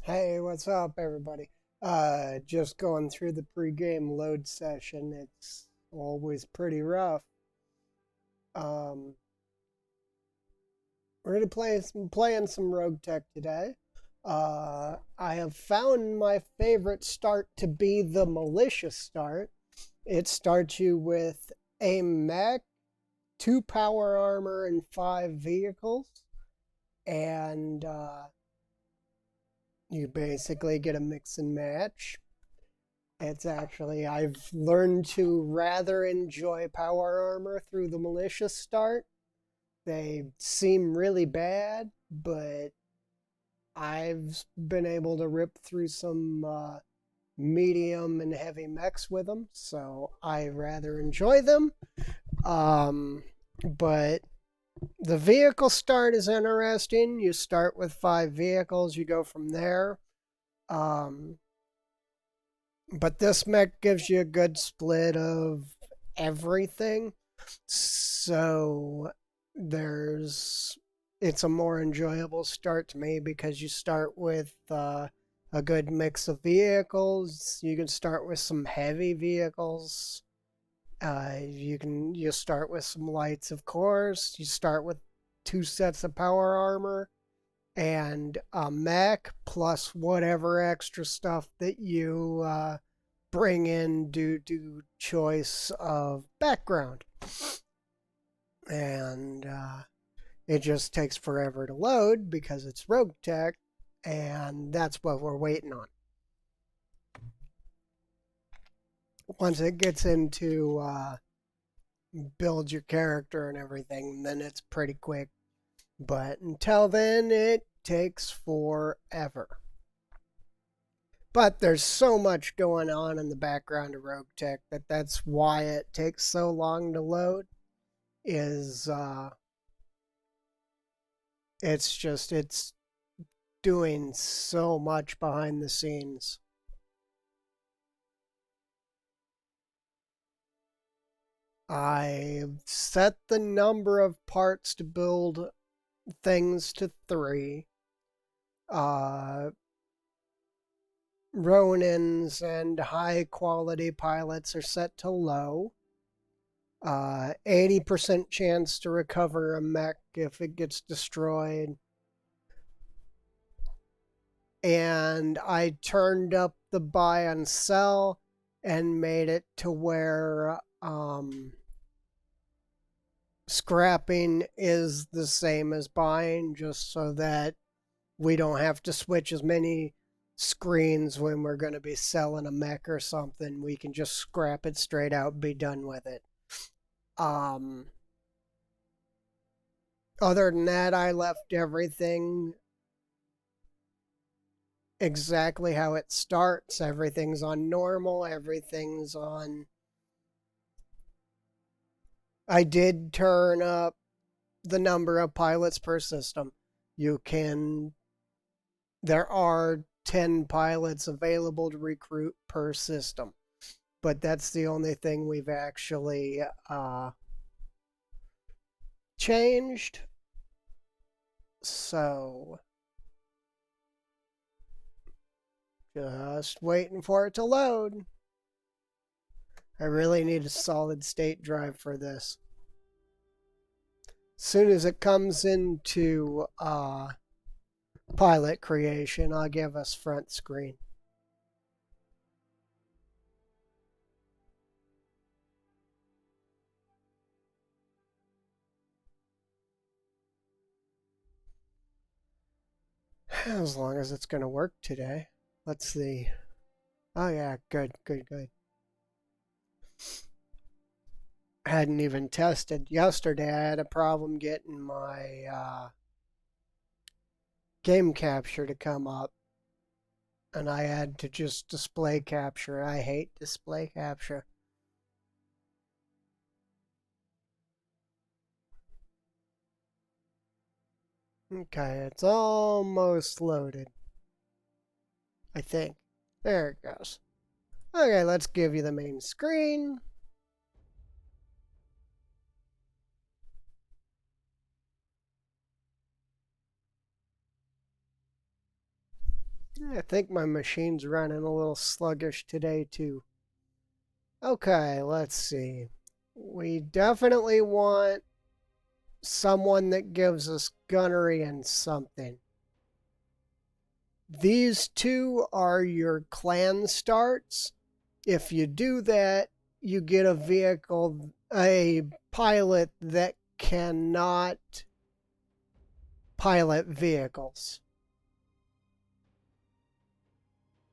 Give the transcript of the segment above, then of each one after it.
Hey, what's up, everybody? Just going through the pregame load session. It's always pretty rough. Um, we're gonna playing some Rogue Tech today. I have found my favorite start to be the militia start. It starts you with a mech, two power armor, and five vehicles, and you basically get a mix and match. I've learned to rather enjoy power armor through the militia start. They seem really bad, but I've been able to rip through some medium and heavy mechs with them, so I rather enjoy them. Um, but the vehicle start is interesting. You start with five vehicles, you go from there. Um, but this mech gives you a good split of everything. So there's it's a more enjoyable start to me because you start with a good mix of vehicles. You can start with some heavy vehicles. You start with some lights, of course. You start with two sets of power armor and a mech plus whatever extra stuff that you bring in due to choice of background. And it just takes forever to load because it's Rogue Tech, and that's what we're waiting on. Once it gets into build your character and everything, then it's pretty quick. But until then, it takes forever. But there's so much going on in the background of Rogue Tech that's why it takes so long to load. Is it's doing so much behind the scenes. I set the number of parts to build things to 3. Uh, Ronins and high quality pilots are set to low. 80% chance to recover a mech if it gets destroyed. And I turned up the buy and sell and made it to where scrapping is the same as buying, just so that we don't have to switch as many screens when we're going to be selling a mech or something. We can just scrap it straight out and be done with it. Other than that, I left everything exactly how it starts. Everything's on normal, everything's on. I did turn up the number of pilots per system. You can. There are 10 pilots available to recruit per system, but that's the only thing we've actually changed. So just waiting for it to load. I really need a solid state drive for this. As soon as it comes into pilot creation, I'll give us front screen. As long as it's going to work today. Let's see. Oh, yeah, good. I hadn't even tested. Yesterday, I had a problem getting my game capture to come up, and I had to just display capture. I hate display capture. Okay, it's almost loaded. I think. There it goes. Okay, let's give you the main screen. I think my machine's running a little sluggish today, too. Okay, let's see. We definitely want someone that gives us gunnery and something. These two are your clan starts. If you do that, you get a vehicle, a pilot that cannot pilot vehicles.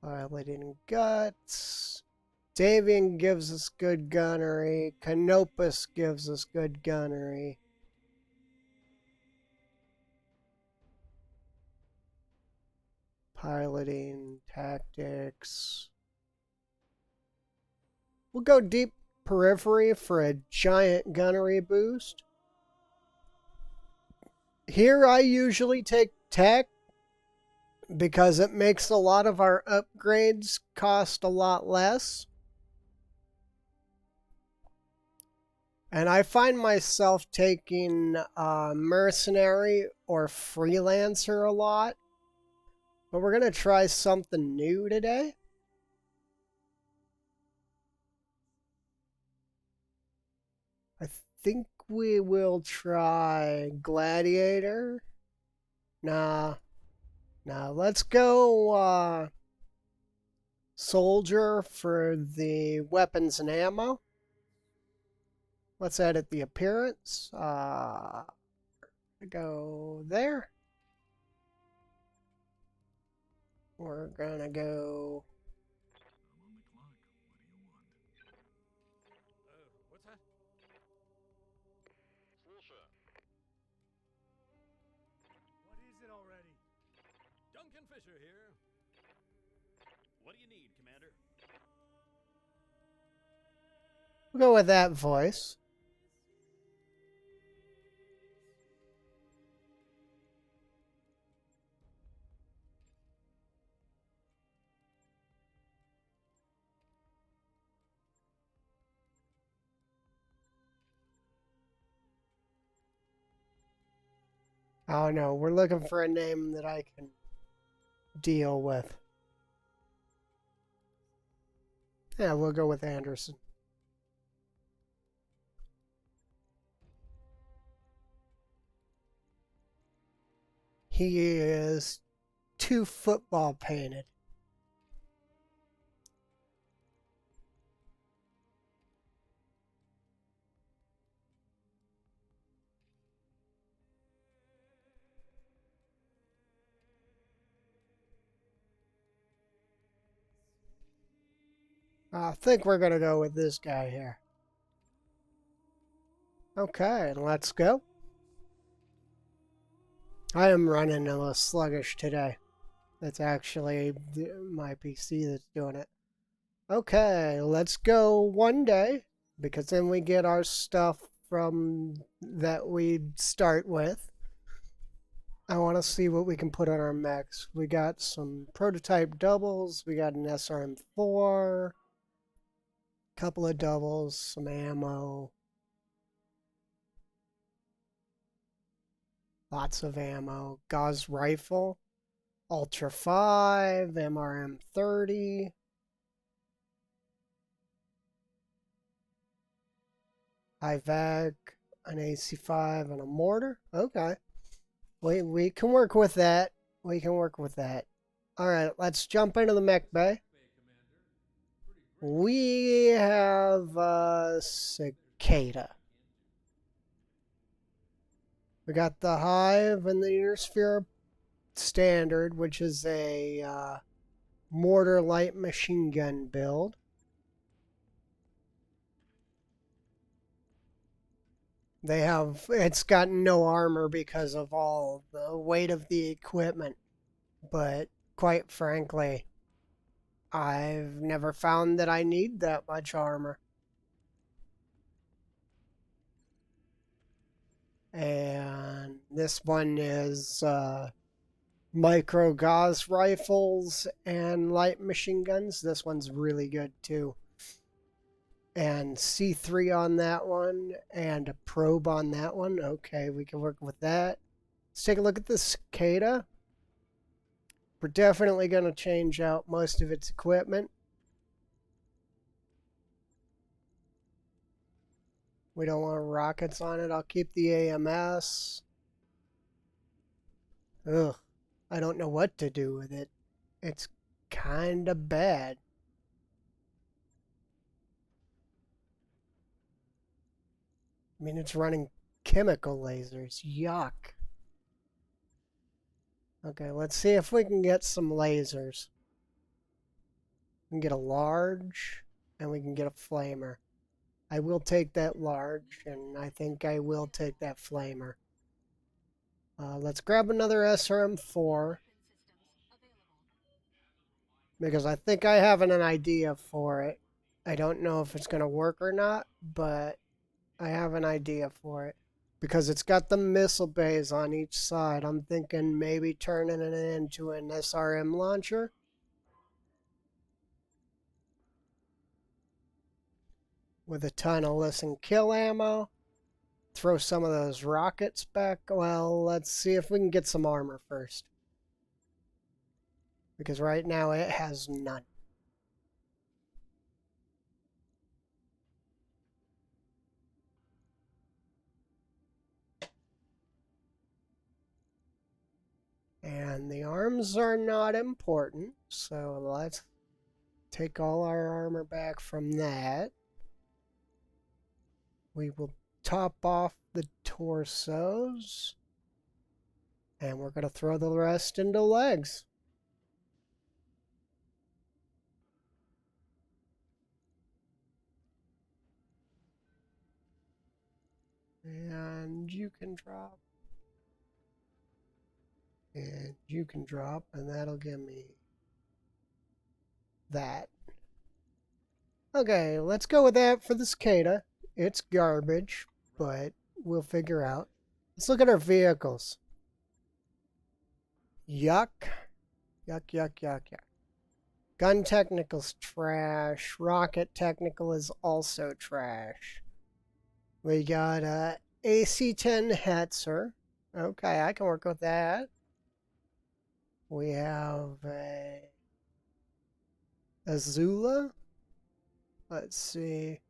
Piloting guts. Davian gives us good gunnery. Canopus gives us good gunnery. Piloting, tactics. We'll go deep periphery for a giant gunnery boost. Here I usually take tech because it makes a lot of our upgrades cost a lot less. And I find myself taking mercenary or freelancer a lot. But we're going to try something new today. I think we will try gladiator. Nah. Let's go soldier for the weapons and ammo. Let's edit the appearance. Go there. We're gonna go. What's that? What is it already? Duncan Fisher here. What do you need, Commander? We'll go with that voice. Oh no, we're looking for a name that I can deal with. Yeah, we'll go with Anderson. He is too football painted. I think we're going to go with this guy here. Okay, let's go. I am running a little sluggish today. That's actually my PC that's doing it. Okay, let's go one day, because then we get our stuff from that we start with. I want to see what we can put on our mechs. We got some prototype doubles. We got an SRM4. Couple of doubles. Some ammo. Lots of ammo. Gauss rifle. Ultra 5. MRM 30. IVAC. An AC5 and a mortar. Okay. We can work with that. We can work with that. All right, let's jump into the mech bay. We have Cicada. We got the Hive and the Inner Sphere Standard, which is a mortar light machine gun build. It's got no armor because of all the weight of the equipment. But quite frankly, I've never found that I need that much armor. And this one is micro Gauss rifles and light machine guns. This one's really good too. And C3 on that one, and a probe on that one. Okay, we can work with that. Let's take a look at the Cicada. We're definitely going to change out most of its equipment. We don't want rockets on it. I'll keep the AMS. Ugh, I don't know what to do with it. It's kind of bad. I mean, it's running chemical lasers. Yuck. Okay, let's see if we can get some lasers. We can get a large, and we can get a flamer. I will take that large, and I think I will take that flamer. Let's grab another SRM-4, because I think I have an idea for it. I don't know if it's going to work or not, but I have an idea for it. Because it's got the missile bays on each side, I'm thinking maybe turning it into an SRM launcher. With a ton of listen kill ammo. Throw some of those rockets back. Well, let's see if we can get some armor first. Because right now it has none. And the arms are not important, so let's take all our armor back from that. We will top off the torsos. And we're going to throw the rest into legs. And you can drop. And you can drop, and that'll give me that. Okay, let's go with that for the cicada. It's garbage, but we'll figure out. Let's look at our vehicles. Yuck. Yuck, yuck, yuck, yuck. Gun technical's trash. Rocket technical is also trash. We got a AC-10 Hetzer. Okay, I can work with that. We have a Azula. Let's see.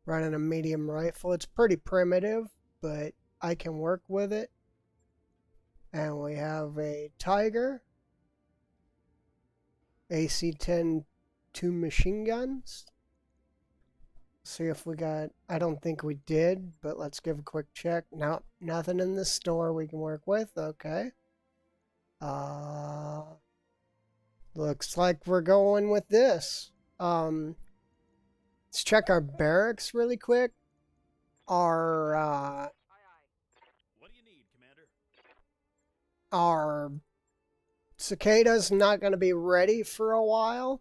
Running a medium rifle. It's pretty primitive, but I can work with it. And we have a Tiger. AC-10 2 machine guns. See if we got... I don't think we did, but let's give a quick check. No, nothing in the store we can work with. Okay. Looks like we're going with this. Let's check our barracks really quick. Our What do you need, Commander? our cicada's not going to be ready for a while.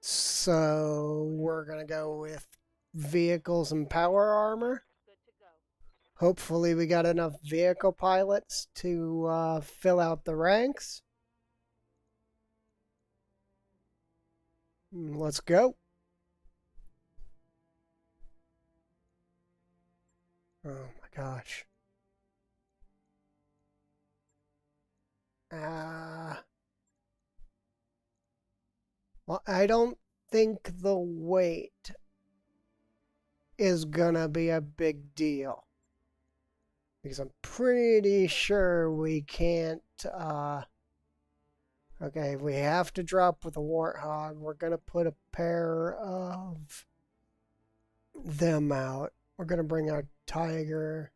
So we're going to go with vehicles and power armor. Hopefully we got enough vehicle pilots to fill out the ranks. Let's go. Oh my gosh. Well, I don't think the weight is gonna be a big deal. Because I'm pretty sure we can't, okay, if we have to drop with a Warthog, we're gonna put a pair of them out. We're gonna bring our Tiger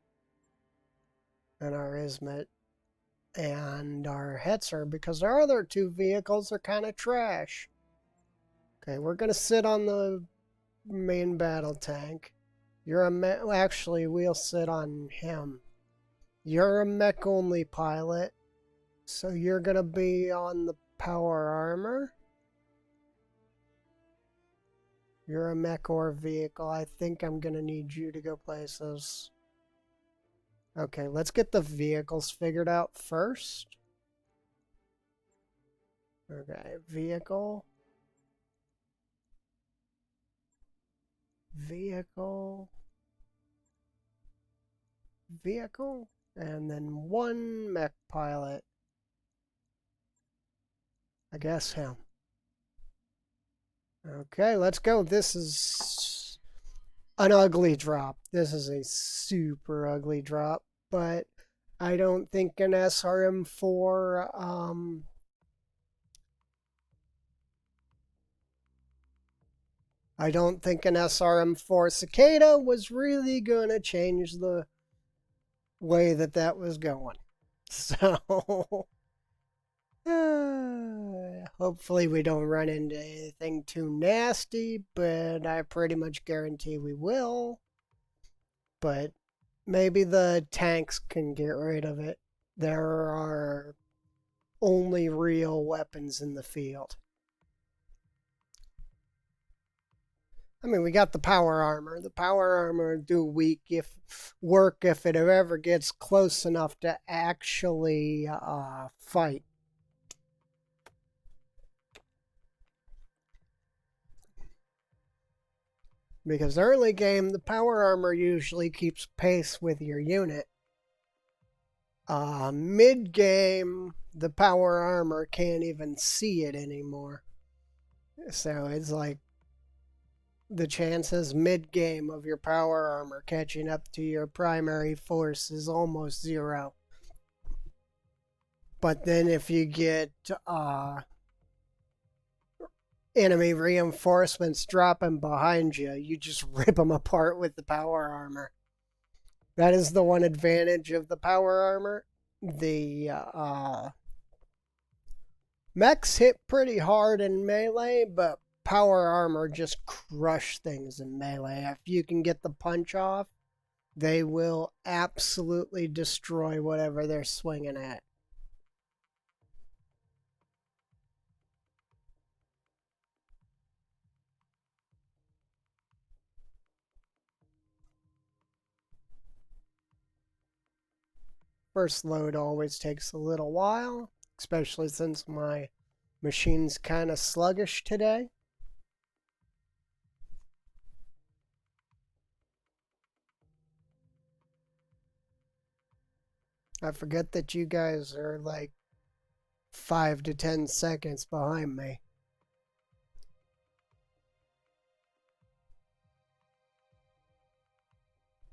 and our Ismet and our Hetzer because our other two vehicles are kind of trash. Okay, we're gonna sit on the main battle tank. You're a actually, we'll sit on him. You're a mech only pilot, so you're gonna be on the power armor. You're a mech or vehicle. I think I'm gonna need you to go places. Okay, let's get the vehicles figured out first. Okay, vehicle. Vehicle. Vehicle. And then one mech pilot. I guess him. Okay, let's go. This is an ugly drop. This is a super ugly drop, but I don't think an SRM4 I don't think an SRM4 Cicada was really going to change the way that that was going. So, hopefully we don't run into anything too nasty, but I pretty much guarantee we will. But maybe the tanks can get rid of it. There are only real weapons in the field. I mean, we got the power armor. The power armor do work if it ever gets close enough to actually fight. Because early game, the power armor usually keeps pace with your unit. Mid game, the power armor can't even see it anymore. So it's like the chances mid game of your power armor catching up to your primary force is almost zero. But then if you get enemy reinforcements dropping behind you, you just rip them apart with the power armor. That is the one advantage of the power armor. The mechs hit pretty hard in melee, but power armor just crush things in melee. If you can get the punch off, they will absolutely destroy whatever they're swinging at. First load always takes a little while, especially since my machine's kind of sluggish today. I forget that you guys are like 5 to 10 seconds behind me.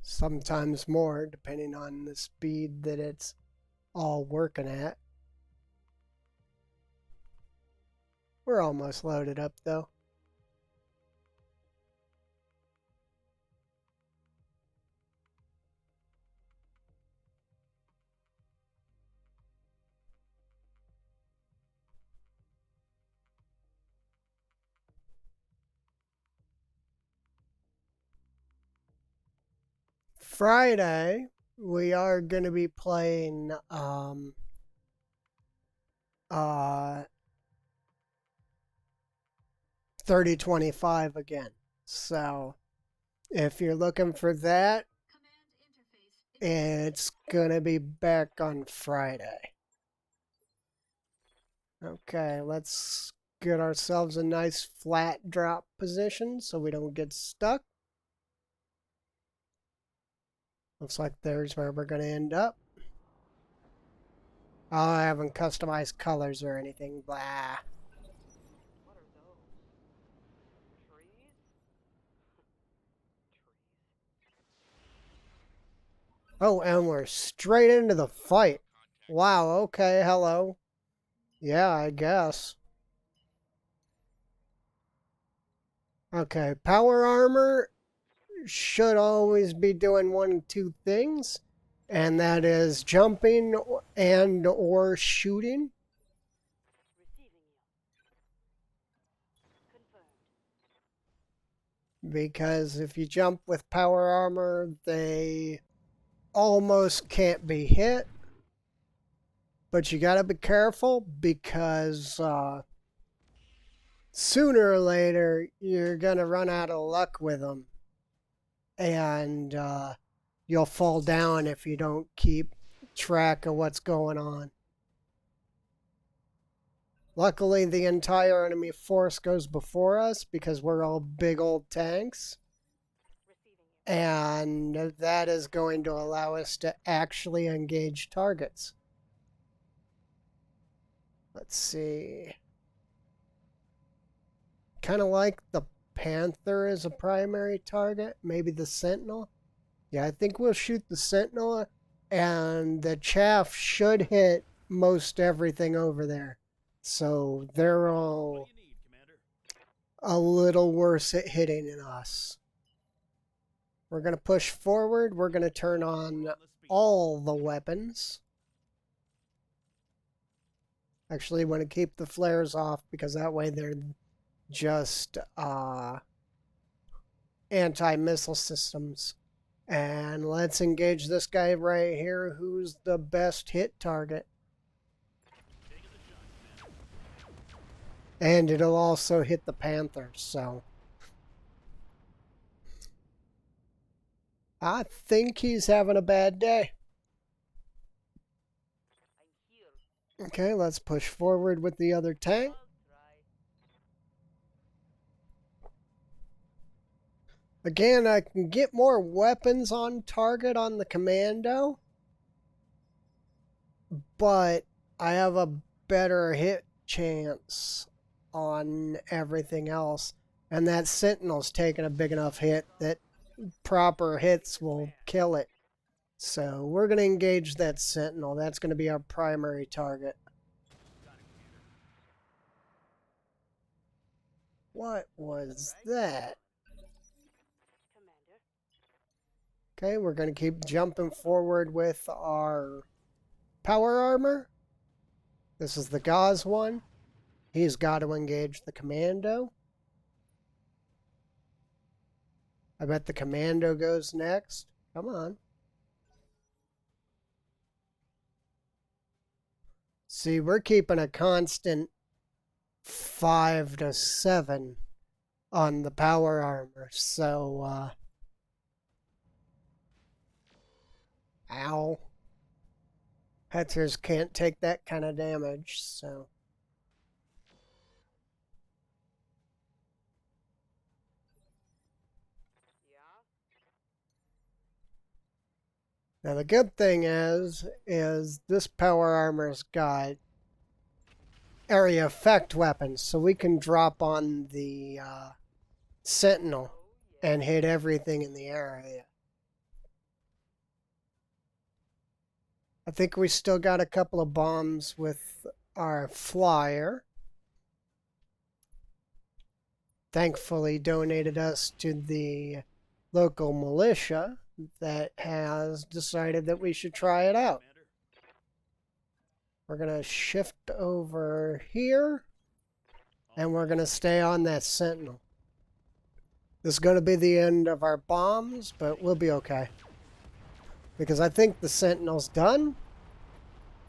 Sometimes more, depending on the speed that it's all working at. We're almost loaded up though. Friday, we are going to be playing 3025 again. So if you're looking for that, it's going to be back on Friday. Okay, let's get ourselves a nice flat drop position so we don't get stuck. Looks like there's where we're going to end up. Oh, I haven't customized colors or anything. Blah. What are those? Trees? Oh, and we're straight into the fight. Wow, okay, hello. Yeah, I guess. Okay, power armor should always be doing one of two things, and that is jumping and or shooting. Receiving you. Confirmed. Because if you jump with power armor, they almost can't be hit. But you gotta be careful because sooner or later you're gonna run out of luck with them. And you'll fall down if you don't keep track of what's going on. Luckily, the entire enemy force goes before us because we're all big old tanks. And that is going to allow us to actually engage targets. Let's see. kind of like the Panther as a primary target. Maybe the Sentinel. Yeah, I think we'll shoot the Sentinel, and the chaff should hit most everything over there. So they're all What do you need, Commander? a little worse at hitting than us. We're going to push forward. We're going to turn on The speed. all the weapons. Actually, want to keep the flares off because that way they're just anti-missile systems. And let's engage this guy right here, who's the best hit target. Taking the shot, Commander. And it'll also hit the Panther, so I think he's having a bad day. I'm here. Okay, let's push forward with the other tank. I'll try. Again, I can get more weapons on target on the commando, but I have a better hit chance on everything else. And that Sentinel's taking a big enough hit that proper hits will kill it. So we're going to engage that Sentinel. That's going to be our primary target. Got it, Commander. What was that? Commander. Okay, we're going to keep jumping forward with our power armor. This is the Gauze one. He's got to engage the commando. I bet the commando goes next. Come on. See, we're keeping a constant 5 to 7 on the power armor. So, ow. Hetzers can't take that kind of damage, so. Yeah. Now the good thing is this power armor's got area effect weapons, so we can drop on the Sentinel Oh yeah. and hit everything in the area. I think we still got a couple of bombs with our flyer. Thankfully donated us to the local militia that has decided that we should try it out. Commander. We're going to shift over here, and we're going to stay on that Sentinel. This is going to be the end of our bombs, but we'll be okay. Because I think the Sentinel's done.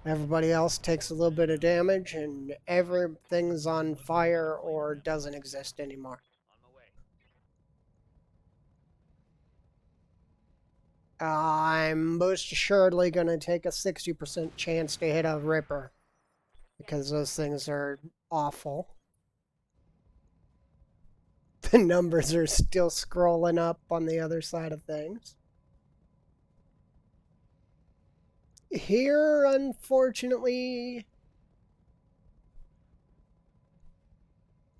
Everybody else takes a little bit of damage, and everything's on fire or doesn't exist anymore. On my way. I'm most assuredly going to take a 60% chance to hit a Ripper. Because those things are awful. The numbers are still scrolling up on the other side of things. Here, unfortunately,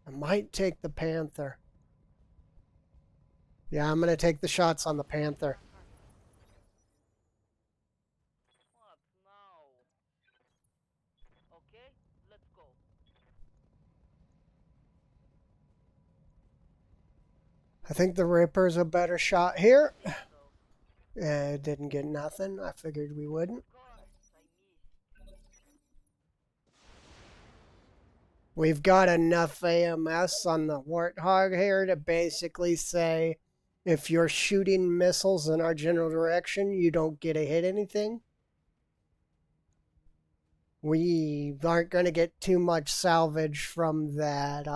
I might take the Panther. Yeah, I'm going to take the shots on the Panther. What now? Okay, let's go. I think the Ripper's a better shot here. So, Didn't get nothing. I figured we wouldn't. of course, I missed. We've got enough AMS on the Warthog here to basically say if you're shooting missiles in our general direction, you don't get to hit anything. We aren't going to get too much salvage from that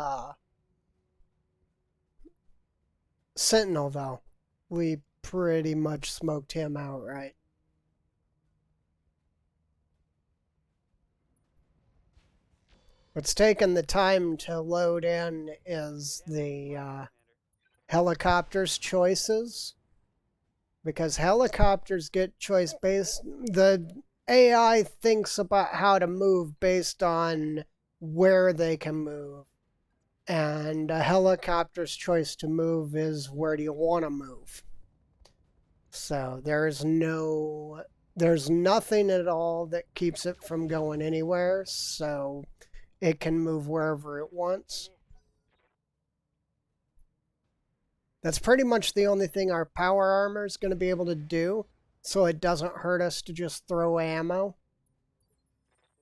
Sentinel, though. We pretty much smoked him outright. What's taken the time to load in is the Commander. helicopters' choices. Because helicopters get choice based. The AI thinks about how to move based on where they can move. And a helicopter's choice to move is where do you want to move. So there's nothing at all that keeps it from going anywhere, so it can move wherever it wants. That's pretty much the only thing our power armor is going to be able to do, so it doesn't hurt us to just throw ammo.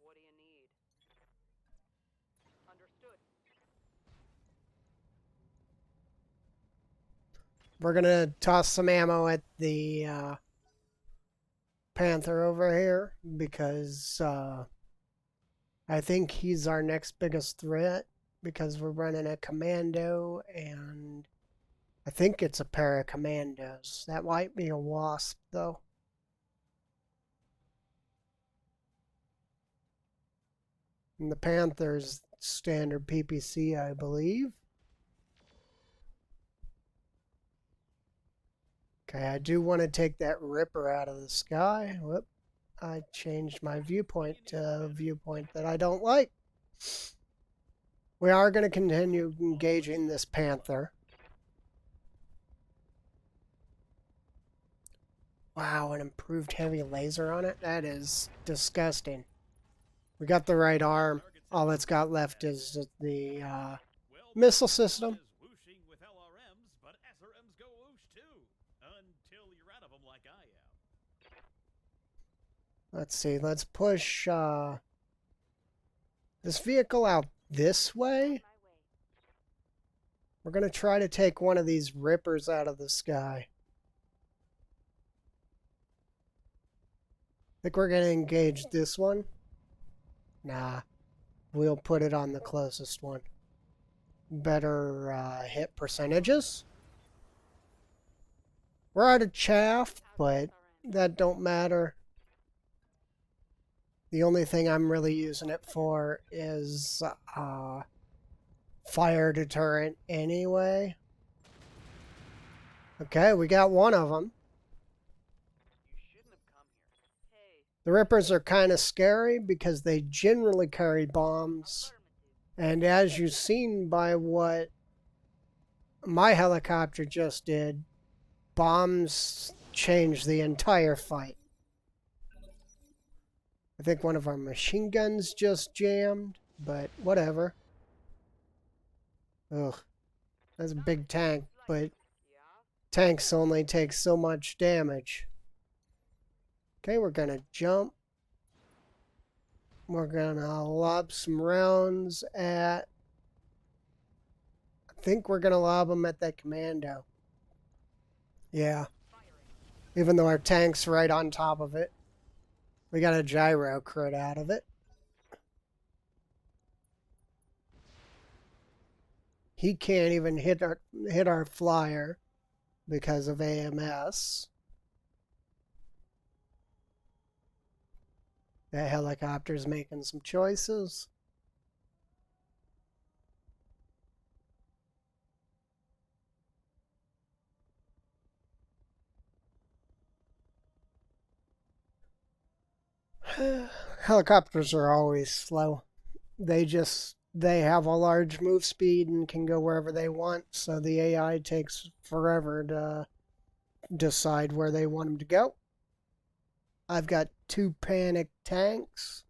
What do you need? Understood. We're going to toss some ammo at the Panther over here because I think he's our next biggest threat because we're running a commando and I think it's a pair of commandos. That might be a wasp though. And the Panther's standard PPC, I believe. Okay, I do want to take that Ripper out of the sky. Whoop. I changed my viewpoint to a viewpoint that I don't like. We are going to continue engaging this Panther. Wow, an improved heavy laser on it? That is disgusting. We got the right arm. All that's got left is the missile system. Whooshing with LRMs, but SRMs go whoosh too. Until you're out of them like I am. Let's see. Let's push this vehicle out this way. We're going to try to take one of these Rippers out of the sky. Think we're going to engage this one? Nah. We'll put it on the closest one. Better hit percentages. We're out of chaff, but that don't matter. The only thing I'm really using it for is fire deterrent anyway. Okay, we got one of them. You shouldn't have come here. Hey, The Rippers are kind of scary because they generally carry bombs. And as you've seen by what my helicopter just did, bombs change the entire fight. I think one of our machine guns just jammed, but whatever. Ugh. That's a big tank, but yeah? tanks only take so much damage. Okay, we're gonna jump. We're gonna lob some rounds at... I think we're gonna lob them at that commando. Yeah. Even though our tank's right on top of it. We got a gyro crit out of it. He can't even hit our flyer because of AMS. That helicopter's making some choices. Helicopters are always slow. They have a large move speed and can go wherever they want, so the AI takes forever to decide where they want them to go. I've got 2 panic tanks,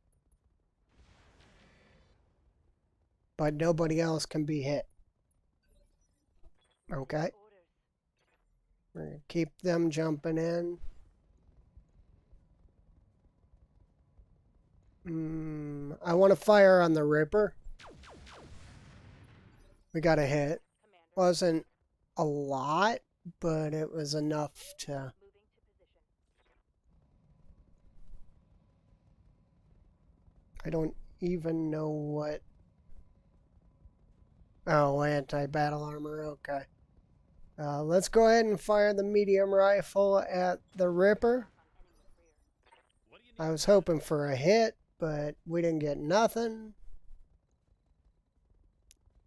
but nobody else can be hit. Okay. Orders. We're going to keep them jumping in. I want to fire on the Ripper. We got a hit. Commander, Wasn't a lot, but it was enough to... moving to position. I don't even know what... Oh, anti-battle armor, okay. Let's go ahead and fire the medium rifle at the Ripper. What do you need? I was hoping for a hit, but we didn't get nothing.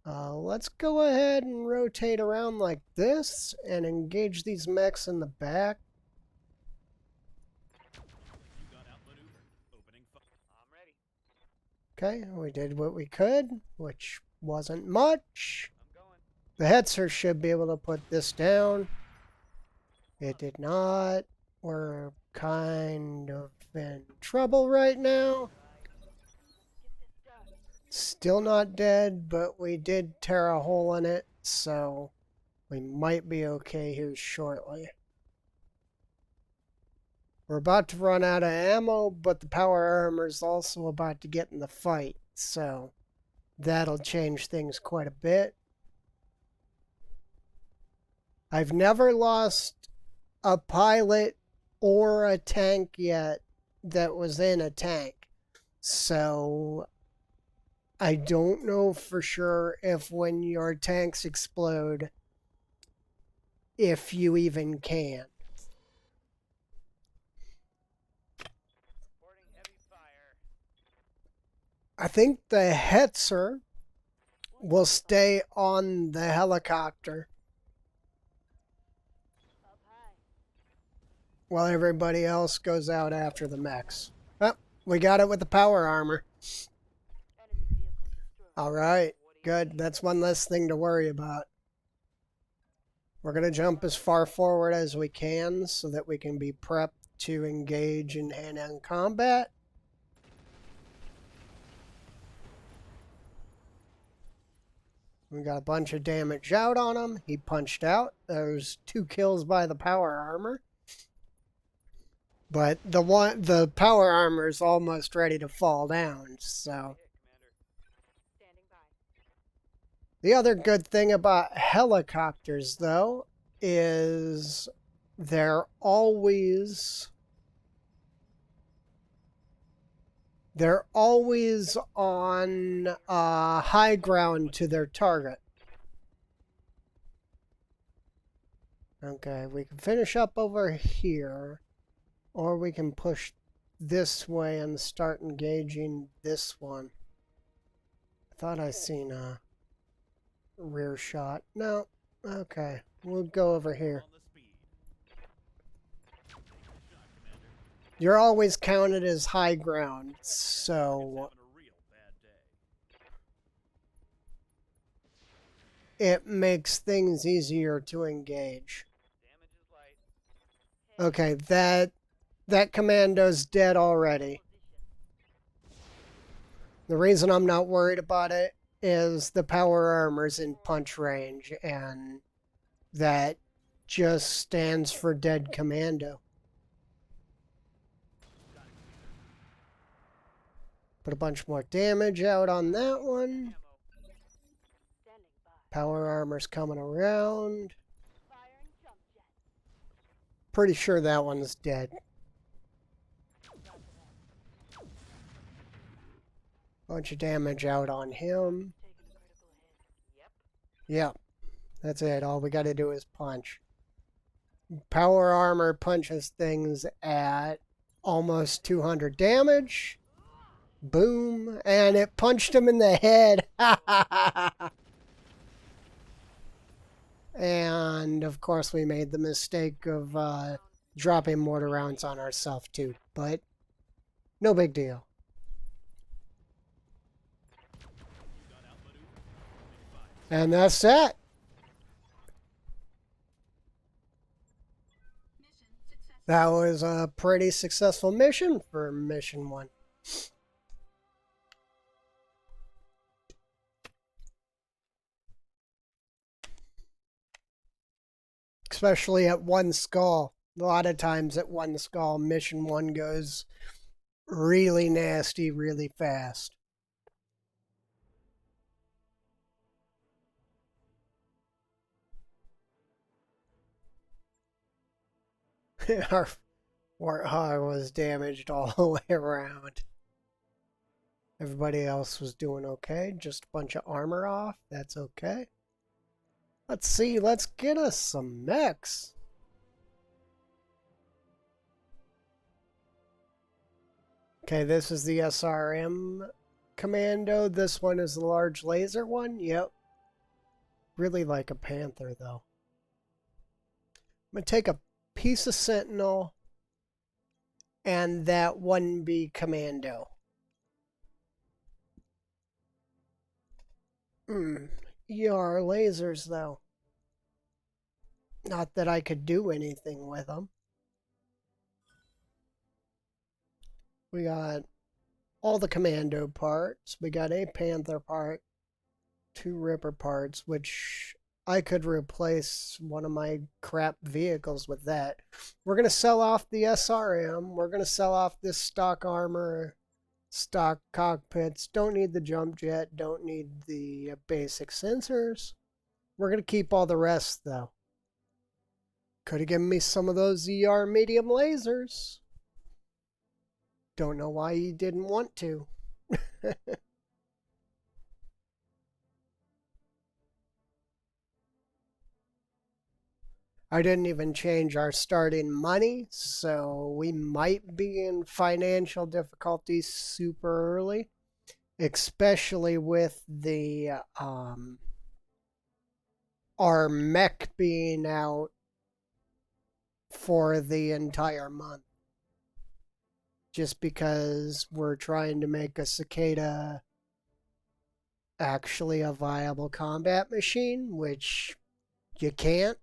Let's go ahead and rotate around like this and engage these mechs in the back. You got outmaneuvered. Opening fire. I'm ready. Okay, we did what we could, which Wasn't much. I'm going. The Hetzer should be able to put this down. It did not. We're kind of in trouble right now. Get this done. Still not dead, but we did tear a hole in it, so we might be okay here shortly. We're about to run out of ammo, but the power armor's also about to get in the fight, so that'll change things quite a bit. I've never lost a pilot or a tank yet that was in a tank, so I don't know for sure if when your tanks explode, if you even can. Reporting heavy fire. I think the Hetzer will stay on the helicopter Up high. while everybody else goes out after the mechs. Oh, we got it with the power armor. Enemy vehicle destroyed. All right, What do you good. need? That's one less thing to worry about. We're going to jump as far forward as we can so that we can be prepped to engage in hand-to-hand combat. We got a bunch of damage out on him. He punched out. There's 2 kills by the power armor. But the power armor is almost ready to fall down, so. Hit, Commander. Standing by. The other good thing about helicopters, though, is they're always on high ground to their target. Okay, we can finish up over here, or we can push this way and start engaging this one. I thought I seen a rear shot. No. Okay, we'll go over here. On the speed. You're always counted as high ground, so Having a real bad day. it makes things easier to engage. Damage is light. Okay, that commando's dead already. The reason I'm not worried about it is the power armor's in punch range, and that just stands for dead commando. Put a bunch more damage out on that one. Ammo. Standing by. Power armor's coming around. Firing jump jet. Pretty sure that one's dead. Bunch of damage out on him. Taking a critical hit. Yep. Yep, that's it. All we got to do is punch. Power armor punches things at almost 200 damage. Boom, and it punched him in the head. And of course, we made the mistake of dropping mortar rounds on ourselves too, but no big deal. And that's that. That was a pretty successful mission for mission 1. Especially at one skull. A lot of times at one skull, mission 1 goes really nasty, really fast. Our Warthog was damaged all the way around. Everybody else was doing okay. Just a bunch of armor off. That's okay. Let's see. Let's get us some mechs. Okay, this is the SRM commando. This one is the large laser one. Yep. Really like a Panther, though. I'm going to take a piece of Sentinel and that 1B commando. ER lasers, though. Not that I could do anything with them. We got all the commando parts. We got a Panther part, 2 Ripper parts, which I could replace one of my crap vehicles with that. We're going to sell off the SRM. We're going to sell off this stock armor, stock cockpits. Don't need the jump jet. Don't need the basic sensors. We're going to keep all the rest, though. Could have given me some of those ER medium lasers. Don't know why you didn't want to. I didn't even change our starting money, so we might be in financial difficulties super early, especially with the our mech being out for the entire month. Just because we're trying to make a cicada actually a viable combat machine, which you can't.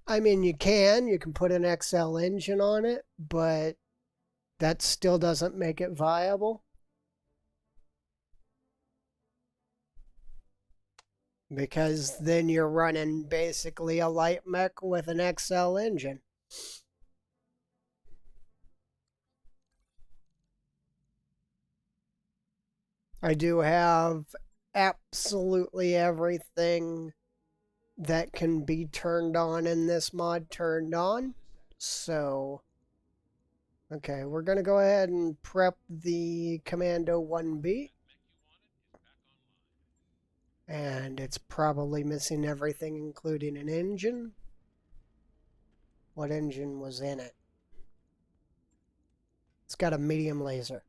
I mean, you can put an XL engine on it, but that still doesn't make it viable. Because then you're running basically a light mech with an XL engine. I do have absolutely everything that can be turned on in this mod turned on. So, okay, we're going to go ahead and prep the Commando 1B. And it's probably missing everything, including an engine. What engine was in it? It's got a medium laser.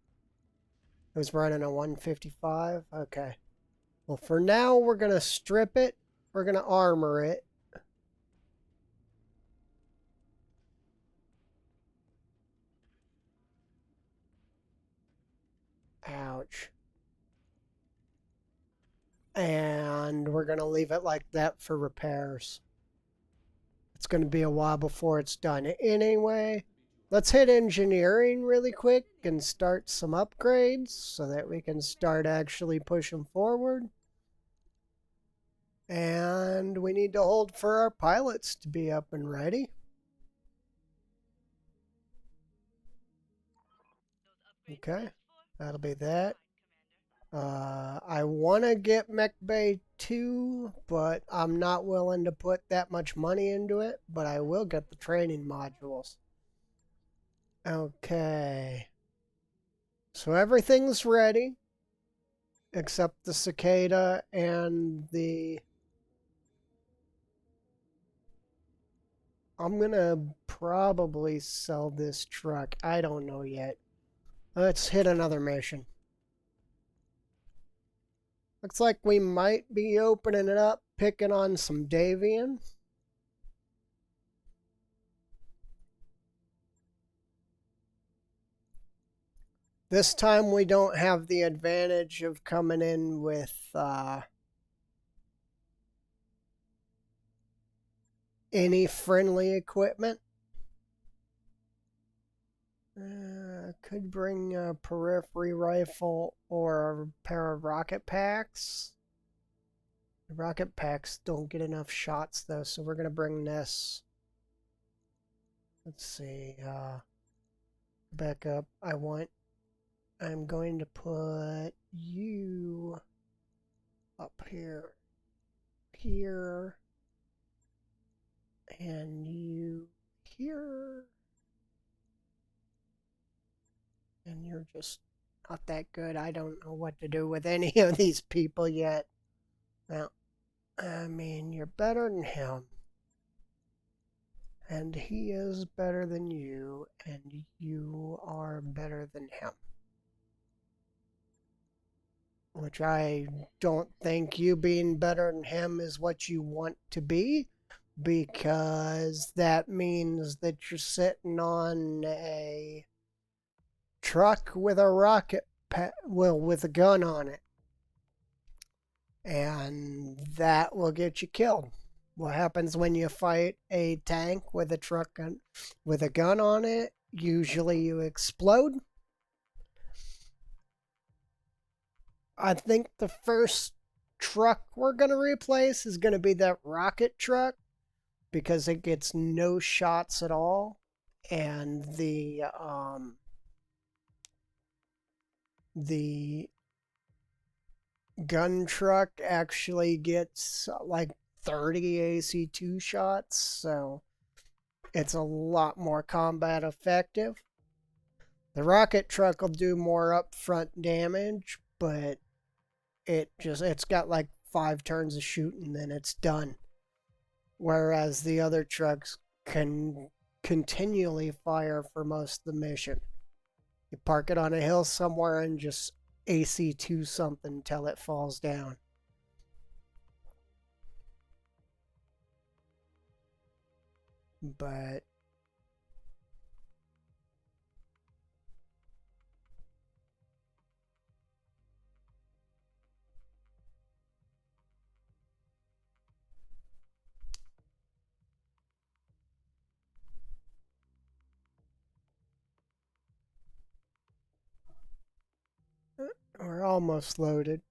It was running a 155. Okay. Well, for now, we're going to strip it. We're going to armor it. Ouch. And we're going to leave it like that for repairs. It's going to be a while before it's done. Anyway, let's hit engineering really quick and start some upgrades so that we can start actually pushing forward. And we need to hold for our pilots to be up and ready. Okay, that'll be that. I want to get Mech Bay 2, but I'm not willing to put that much money into it, but I will get the training modules. Okay. So everything's ready, except the cicada and the... I'm going to probably sell this truck. I don't know yet. Let's hit another mission. Looks like we might be opening it up, picking on some Davian. This time we don't have the advantage of coming in with any friendly equipment. Could bring a periphery rifle or a pair of rocket packs. The rocket packs don't get enough shots though, so we're gonna bring this. Let's see. Back up. I'm going to put you up here, and you here. And you're just not that good. I don't know what to do with any of these people yet. Now, I mean, you're better than him. And he is better than you, and you are better than him. Which I don't think you being better than him is what you want to be, because that means that you're sitting on a truck with a rocket with a gun on it, and that will get you killed. What happens when you fight a tank with a truck gun with a gun on it? Usually you explode. I think the first truck we're going to replace is going to be that rocket truck because it gets no shots at all, and the gun truck actually gets like 30 AC2 shots, so it's a lot more combat effective. The rocket truck will do more upfront damage, but it's got like 5 turns of shooting, then it's done. Whereas the other trucks can continually fire for most of the mission. You park it on a hill somewhere and just AC2 something until it falls down. But we're almost loaded.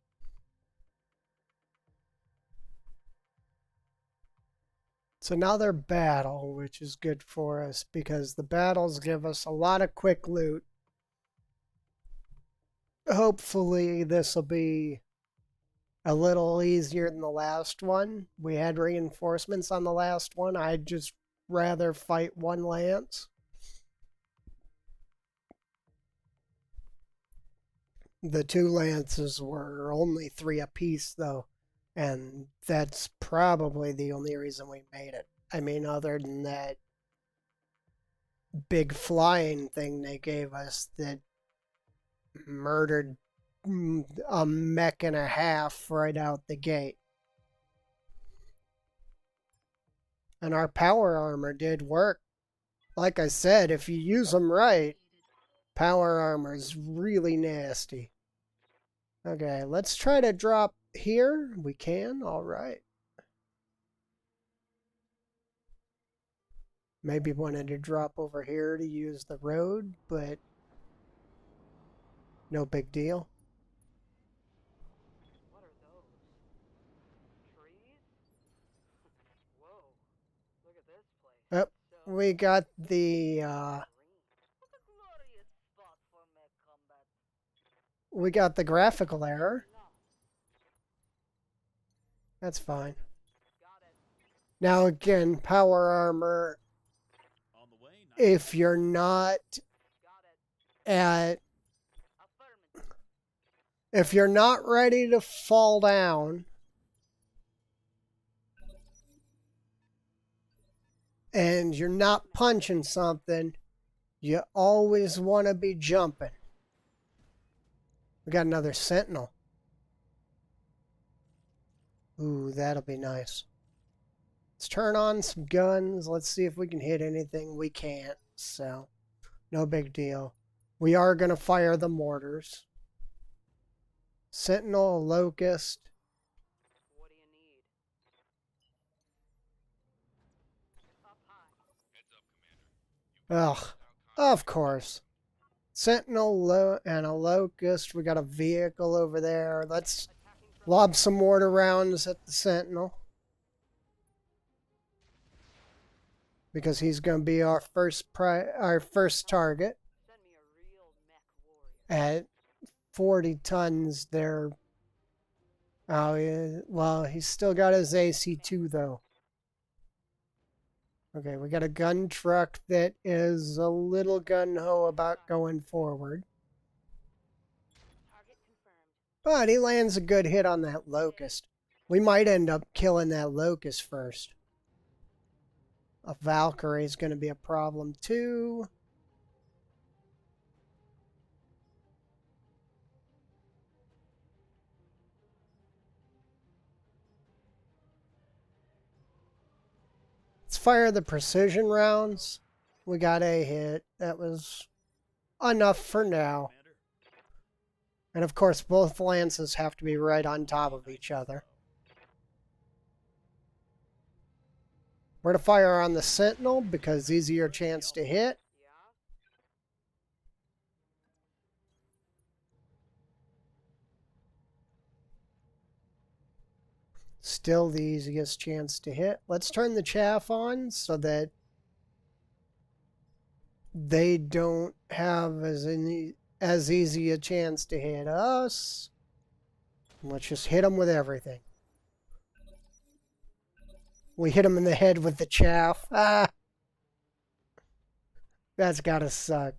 It's another battle, which is good for us because the battles give us a lot of quick loot. Hopefully, this will be a little easier than the last one. We had reinforcements on the last one. I'd just rather fight one lance. The 2 lances were only 3 apiece, though, and that's probably the only reason we made it. I mean, other than that big flying thing they gave us that murdered a mech and a half right out the gate. And our power armor did work. Like I said, if you use them right, power armor is really nasty. Okay, let's try to drop here. We can, all right. Maybe wanted to drop over here to use the road, but no big deal. What are those? Trees? Whoa. Look at this place. Yep, So we got the green. What a glorious spot for mech combat. we got the graphical error. No. That's fine. Got it. Now again, power armor, On the way, if you're not Got it. at Affirmative. if you're not ready to fall down and you're not punching something, you always want to be jumping. We got another sentinel. Ooh, that'll be nice. Let's turn on some guns. Let's see if we can hit anything. We can't, so no big deal. We are going to fire the mortars. Sentinel, locust. What do you need? Up high. Ugh, of course. Sentinel and a locust. We got a vehicle over there. Let's Attacking from lob some mortar rounds at the sentinel, because he's going to be our first target. Send me a real mech warrior. At 40 tons, they're well, he's still got his AC2 though. Okay, we got a gun truck that is a little gun-ho about going forward. Target confirmed. But he lands a good hit on that locust. We might end up killing that locust first. A Valkyrie is going to be a problem too. Let's fire the precision rounds. We got a hit. That was enough for now. Commander. And of course, both lances have to be right on top of each other. We're to fire on the sentinel because easier chance to hit. Yeah? Still the easiest chance to hit. Let's turn the chaff on so that they don't have as easy a chance to hit us. Let's just hit them with everything. We hit them in the head with the chaff. Ah! That's gotta suck.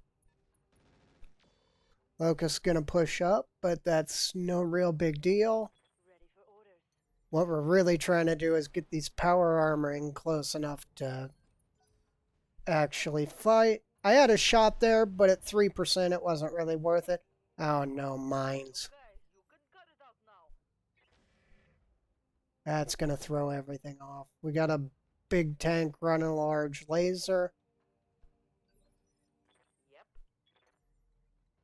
Locust's gonna push up, but that's no real big deal. Ready for orders. What we're really trying to do is get these power armor in close enough to actually fight. I had a shot there, but at 3% it wasn't really worth it. Oh no, mines. Okay, you can cut it out now. That's gonna throw everything off. We got a big tank running a large laser. Yep.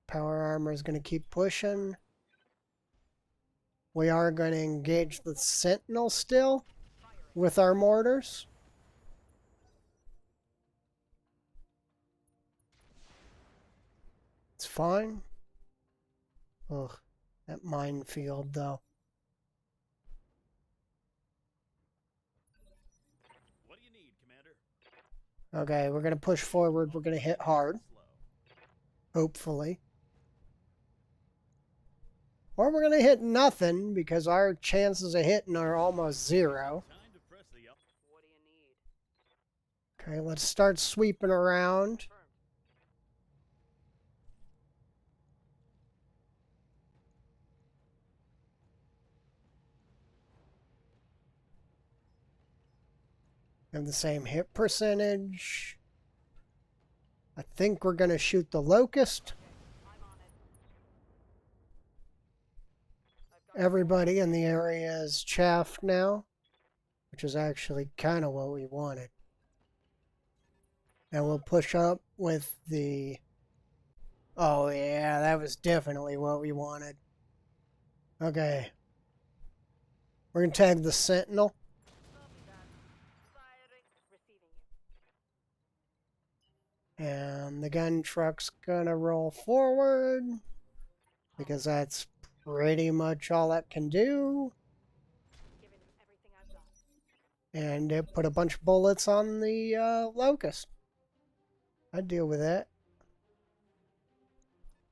Power armor is gonna keep pushing. We are going to engage the sentinel still with our mortars. It's fine. Ugh, that minefield though. What do you need, Commander? Okay, we're going to push forward. We're going to hit hard, Slow. hopefully. Or we're going to hit nothing because our chances of hitting are almost zero. Time to press the up. What do you need? Okay, let's start sweeping around. Confirmed. Have the same hit percentage. I think we're going to shoot the locust. I'm on it. I've got Everybody in the area is chaffed now, which is actually kind of what we wanted. And we'll push up with the... Oh yeah, that was definitely what we wanted. Okay. We're going to tag the sentinel. Copy that. Firing. Receiving you. And the gun truck's going to roll forward. Because that's pretty much all it can do. Giving him everything I've got. And it put a bunch of bullets on the locust. I'd deal with that.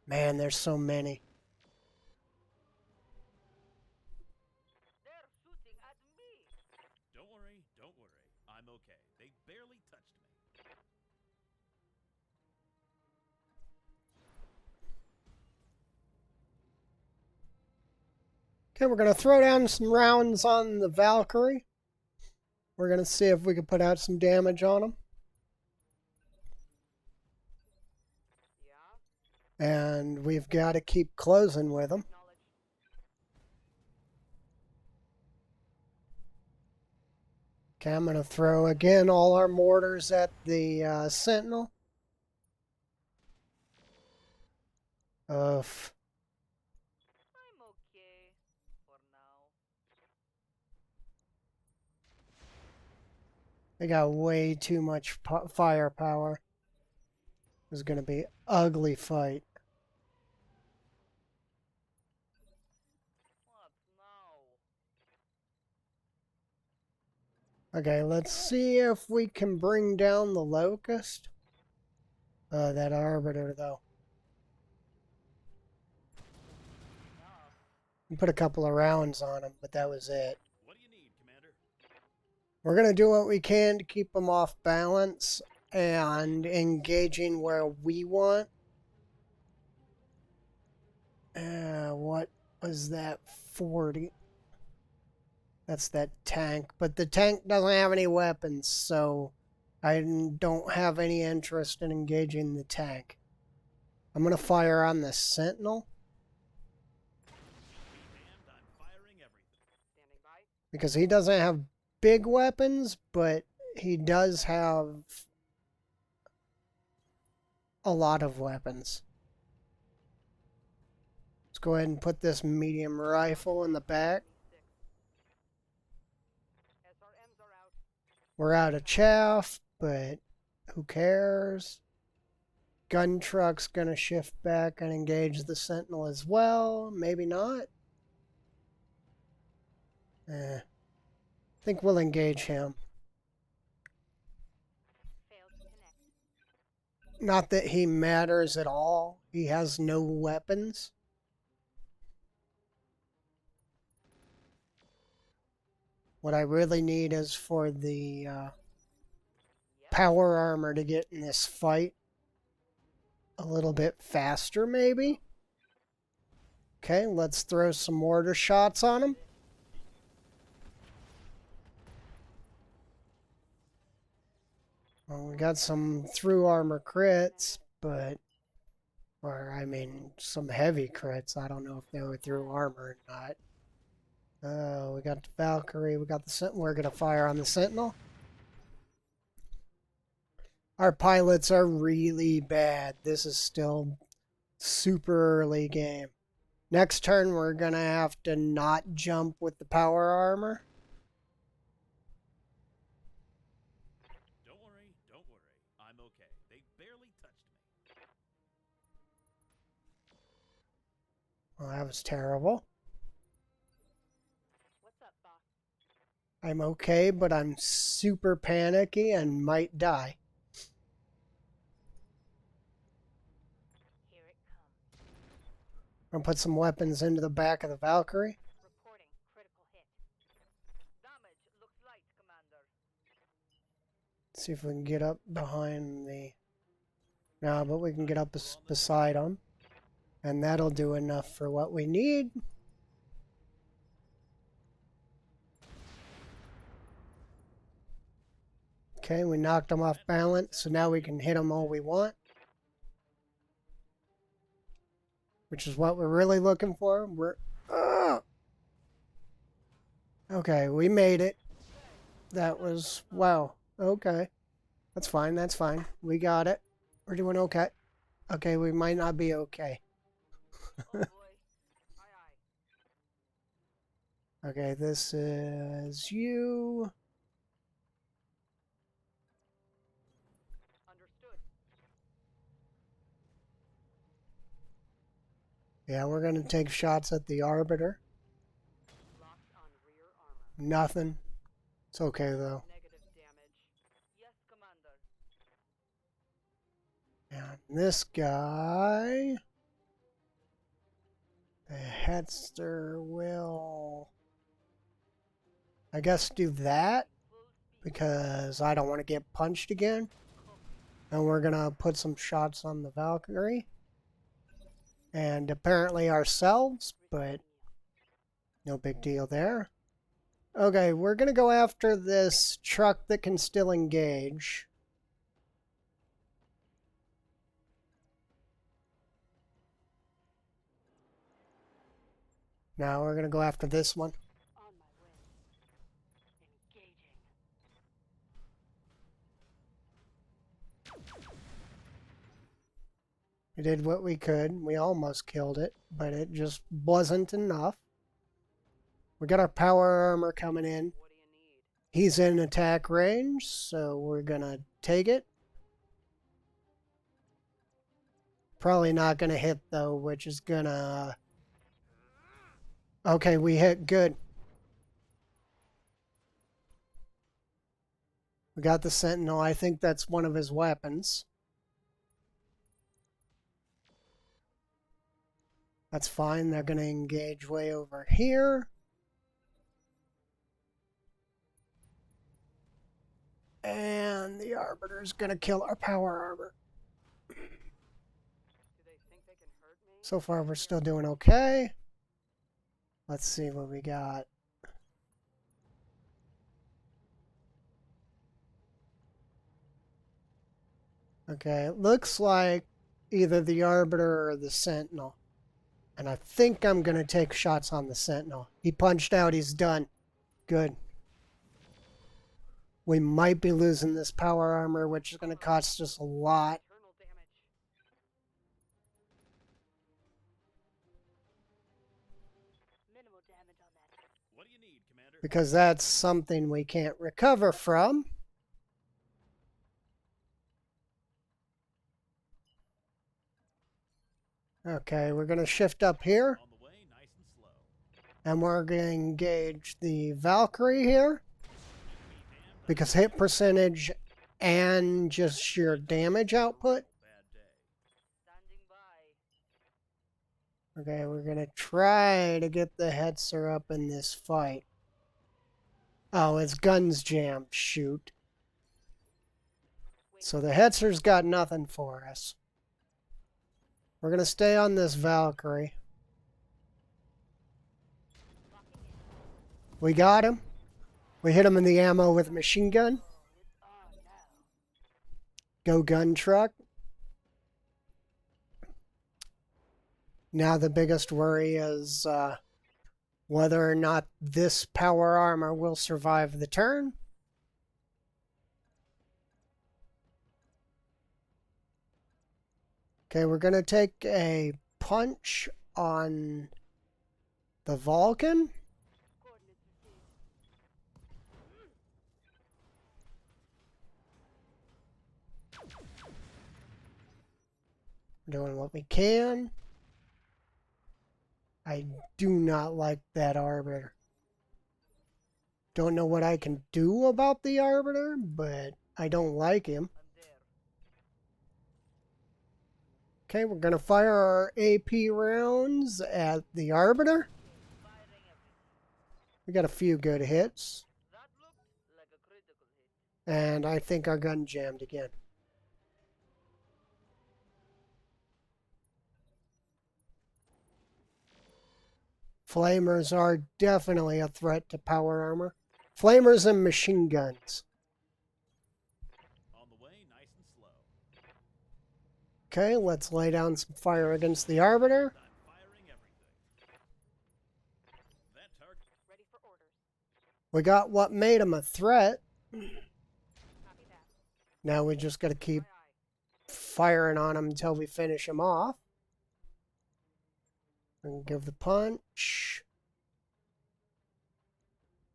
Man, there's so many. They're shooting at me. Don't worry, don't worry. I'm okay. They barely touched me. Okay, we're going to throw down some rounds on the Valkyrie. We're going to see if we can put out some damage on them. Yeah. And we've got to keep closing with them. Acknowledged. Okay, I'm going to throw again all our mortars at the sentinel. Oof. I'm okay. For now. They got way too much firepower. It was going to be an ugly fight. What now? Okay, let's see if we can bring down the locust. That arbiter, though. Enough. We put a couple of rounds on him, but that was it. What do you need, Commander? We're going to do what we can to keep them off balance and engaging where we want. What was that? 40. That's that tank. But the tank doesn't have any weapons, so I don't have any interest in engaging the tank. I'm going to fire on the sentinel And I'm firing everything. Standing by. because he doesn't have big weapons, but he does have a lot of weapons. Let's go ahead and put this medium rifle in the back. SRMs are out. We're out of chaff, but who cares? Gun truck's gonna shift back and engage the sentinel as well. Maybe not. I think we'll engage him. Failed to connect. Not that he matters at all. He has no weapons. What I really need is for the power armor to get in this fight a little bit faster, maybe. Okay, let's throw some mortar shots on him. Well, we got some through armor crits, but... Or, I mean, some heavy crits. I don't know if they were through armor or not. Oh, we got the Valkyrie. We got the Sentinel. We're going to fire on the Sentinel. Our pilots are really bad. This is still super early game. Next turn, we're going to have to not jump with the power armor. Don't worry, don't worry. I'm okay. They barely touched me. Well, that was terrible. What's up, boss? I'm okay, but I'm super panicky and might die. Here it comes. I'm going to put some weapons into the back of the Valkyrie. Reporting critical hit. Damage looks light, Commander. See if we can get up behind the... No, but we can get up beside them. And that'll do enough for what we need. Okay, we knocked them off balance, so now we can hit them all we want. Which is what we're really looking for. Okay, we made it. That was... Wow. Okay. That's fine, that's fine. We got it. We're doing okay. Okay, we might not be okay. Oh boy. Aye aye. Okay, this is you. Understood. Yeah, we're going to take shots at the Arbiter. Locked on rear armor. Nothing. It's okay, though. Negative damage. Yes, Commander. And this guy... The Headster will... I guess do that. Full speed. Because I don't want to get punched again. And we're going to put some shots on the Valkyrie. And apparently ourselves, but no big deal there. Okay, we're going to go after this truck that can still engage. Now we're going to go after this one. On my way. Engaging. We did what we could. We almost killed it, but it just wasn't enough. We got our power armor coming in. What do you need? He's in attack range, so we're going to take it. Probably not going to hit, though, which is going to... Okay, we hit. Good. We got the Sentinel. I think that's one of his weapons. That's fine. They're going to engage way over here. And the Arbiter's going to kill our power armor. Do they think they can hurt me? So far, we're still doing okay. Let's see what we got. Okay, it looks like either the Arbiter or the Sentinel. And I think I'm going to take shots on the Sentinel. He punched out. He's done. Good. We might be losing this power armor, which is going to cost us a lot. Internal damage. damage on that. What do you need, Commander? because that's something we can't recover from. Okay, we're going to shift up here, On the way, nice and slow. and we're going to engage the Valkyrie here, because hit percentage and just sheer damage output. Bad day. Standing by. Okay, we're going to try to get the Hetzer up in this fight. Oh, his gun's jammed. Shoot. So the Hetzer's got nothing for us. We're going to stay on this Valkyrie. We got him. We hit him in the ammo with a machine gun. Oh no. Go gun truck. Now the biggest worry is whether or not this power armor will survive the turn. Okay, we're going to take a punch on the Vulcan. Coordinates received. Doing what we can. I do not like that Arbiter. Don't know what I can do about the Arbiter, but I don't like him. I'm there. Okay, we're going to fire our AP rounds at the Arbiter. Firing everything. We got a few good hits, That looked like a critical hit. and I think our gun jammed again. Flamers are definitely a threat to power armor. Flamers and machine guns. On the way, nice and slow. Okay, let's lay down some fire against the Arbiter. Not firing everything. That target. Ready for orders. We got what made him a threat. Copy that. Now we just got to keep Aye, aye. firing on him until we finish him off. And give the punch.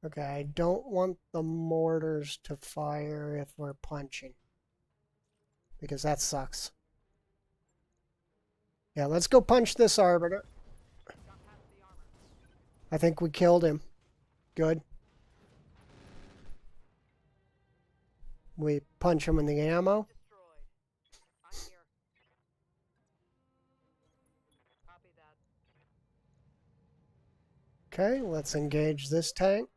Okay, I don't want the mortars to fire if we're punching, because that sucks. Yeah, let's go punch this Arbiter. Got past the armor. I think we killed him. Good. We punch him in the ammo. Destroyed. I'm here. Copy that. Okay, let's engage this tank.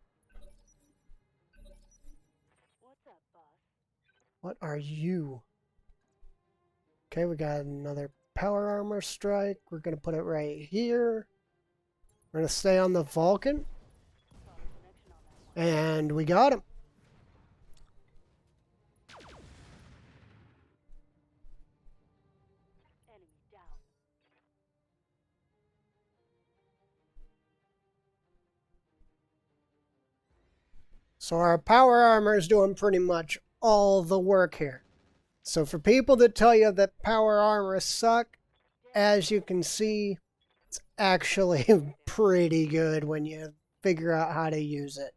What's up, boss? What are you? Okay, we got another power armor strike. We're going to put it right here. We're going to stay on the Vulcan. Saw the connection on that one. And we got him. Enemy down. So our power armor is doing pretty much all the work here. So for people that tell you that power armor suck, as you can see, it's actually pretty good when you figure out how to use it.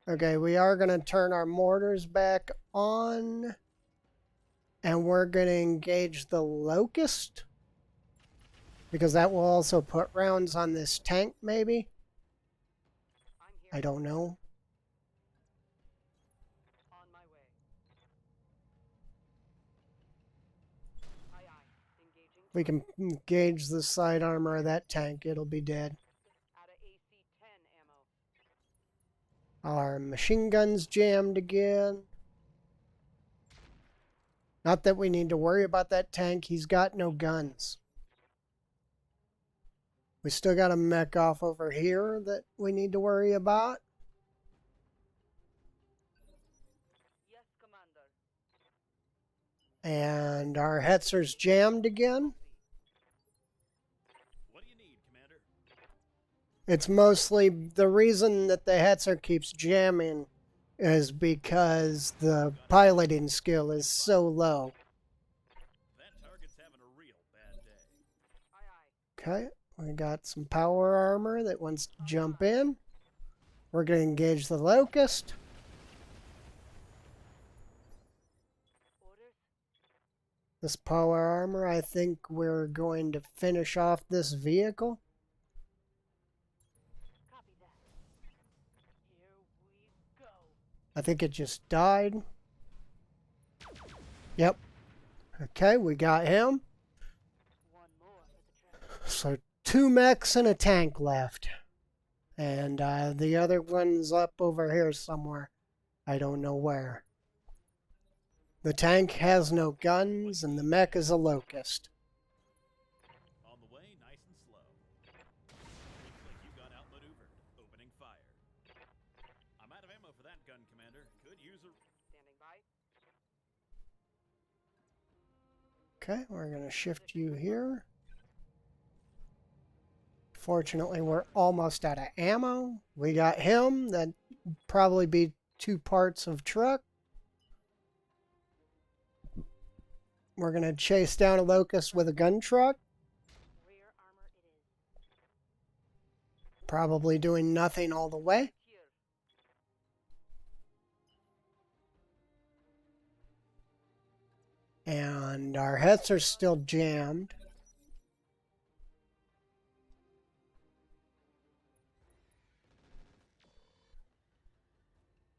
Okay, we are going to turn our mortars back on. And we're going to engage the Locust. Because that will also put rounds on this tank, maybe. I'm here. I don't know. On my way. Aye, aye. Engaging. We can engage the side armor of that tank. It'll be dead. Out of AC-10 ammo. Our machine gun's jammed again. Not that we need to worry about that tank. He's got no guns. We still got a mech off over here that we need to worry about. Yes, Commander. And our Hetzer's jammed again. What do you need, Commander? It's mostly the reason that the Hetzer keeps jamming is because the piloting skill is so low. That target's having a real bad day. Aye, aye. Okay, We got some power armor that wants to jump in. We're going to engage the locust. Orders? This power armor, I think we're going to finish off this vehicle. Copy that. Here we go. I think it just died. Yep. Okay, we got him. One more for the trip. So 2 mechs and a tank left. And the other one's up over here somewhere. I don't know where. The tank has no guns, and the mech is a locust. On the way, nice and slow. Looks like you got outmaneuvered. Opening fire. I'm out of ammo for that gun, Commander. Could use a... Standing by. Okay, we're going to shift you here. Fortunately, we're almost out of ammo. We got him. That'd probably be 2 parts of truck. We're going to chase down a locust with a gun truck. Rear armor it is. Probably doing nothing all the way. Here. And our heads are still jammed.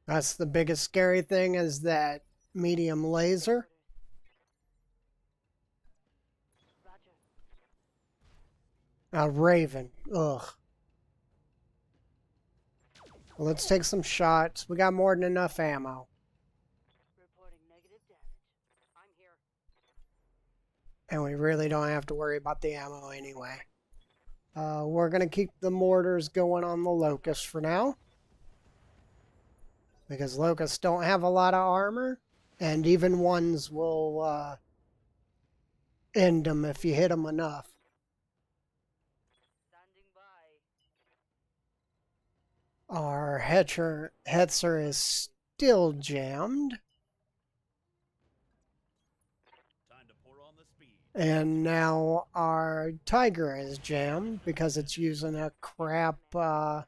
That's the biggest scary thing, is that medium laser. Roger. A raven. Ugh. Well, let's take some shots. We got more than enough ammo. Reporting negative damage. I'm here. And we really don't have to worry about the ammo anyway. We're going to keep the mortars going on the locust for now. Because locusts don't have a lot of armor. And even ones will end them if you hit them enough. Standing by. Our Hetzer is still jammed. Time to pour on the speed. And now our Tiger is jammed because it's using a crap On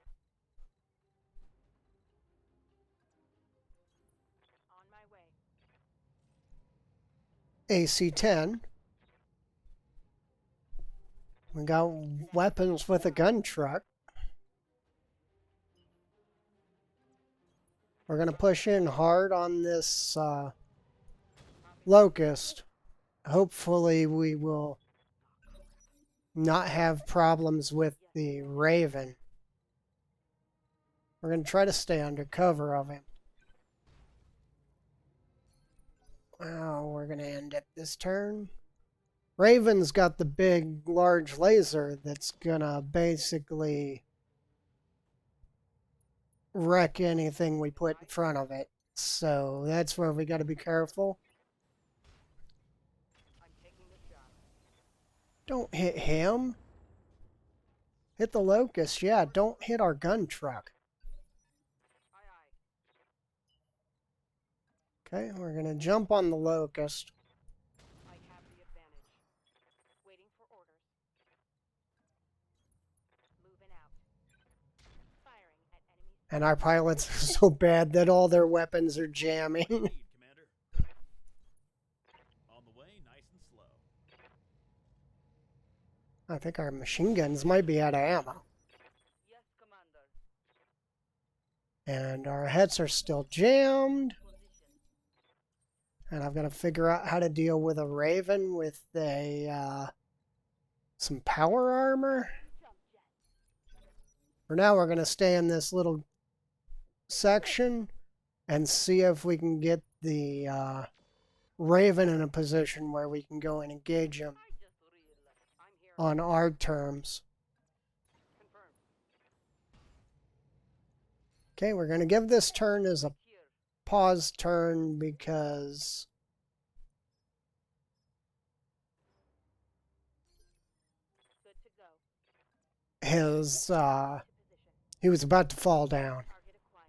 my way. AC-10. We got weapons with a gun truck. We're going to push in hard on this locust. Hopefully we will not have problems with the Raven. We're going to try to stay under cover of him. Oh, we're going to end it this turn. Raven's got the big, large laser that's going to basically wreck anything we put in front of it. So that's where we got to be careful. I'm taking the shot. Don't hit him. Hit the locust, yeah. Don't hit our gun truck. Aye, aye. Okay, we're going to jump on the locust. I have the advantage. Waiting for orders. Moving out. Firing at enemies. And our pilots are so bad that all their weapons are jamming. Lead, Commander. On the way, nice and slow. I think our machine guns might be out of ammo. Yes, Commander. And our heads are still jammed. Position. And I've got to figure out how to deal with a Raven with some power armor. Jump jet. For now, we're going to stay in this little section and see if we can get the Raven in a position where we can go and engage him I just realized. I'm here. on our terms. Confirmed. Okay, we're going to give this turn as a Here. pause turn because Good to go. his Position. he was about to fall down. Target acquired.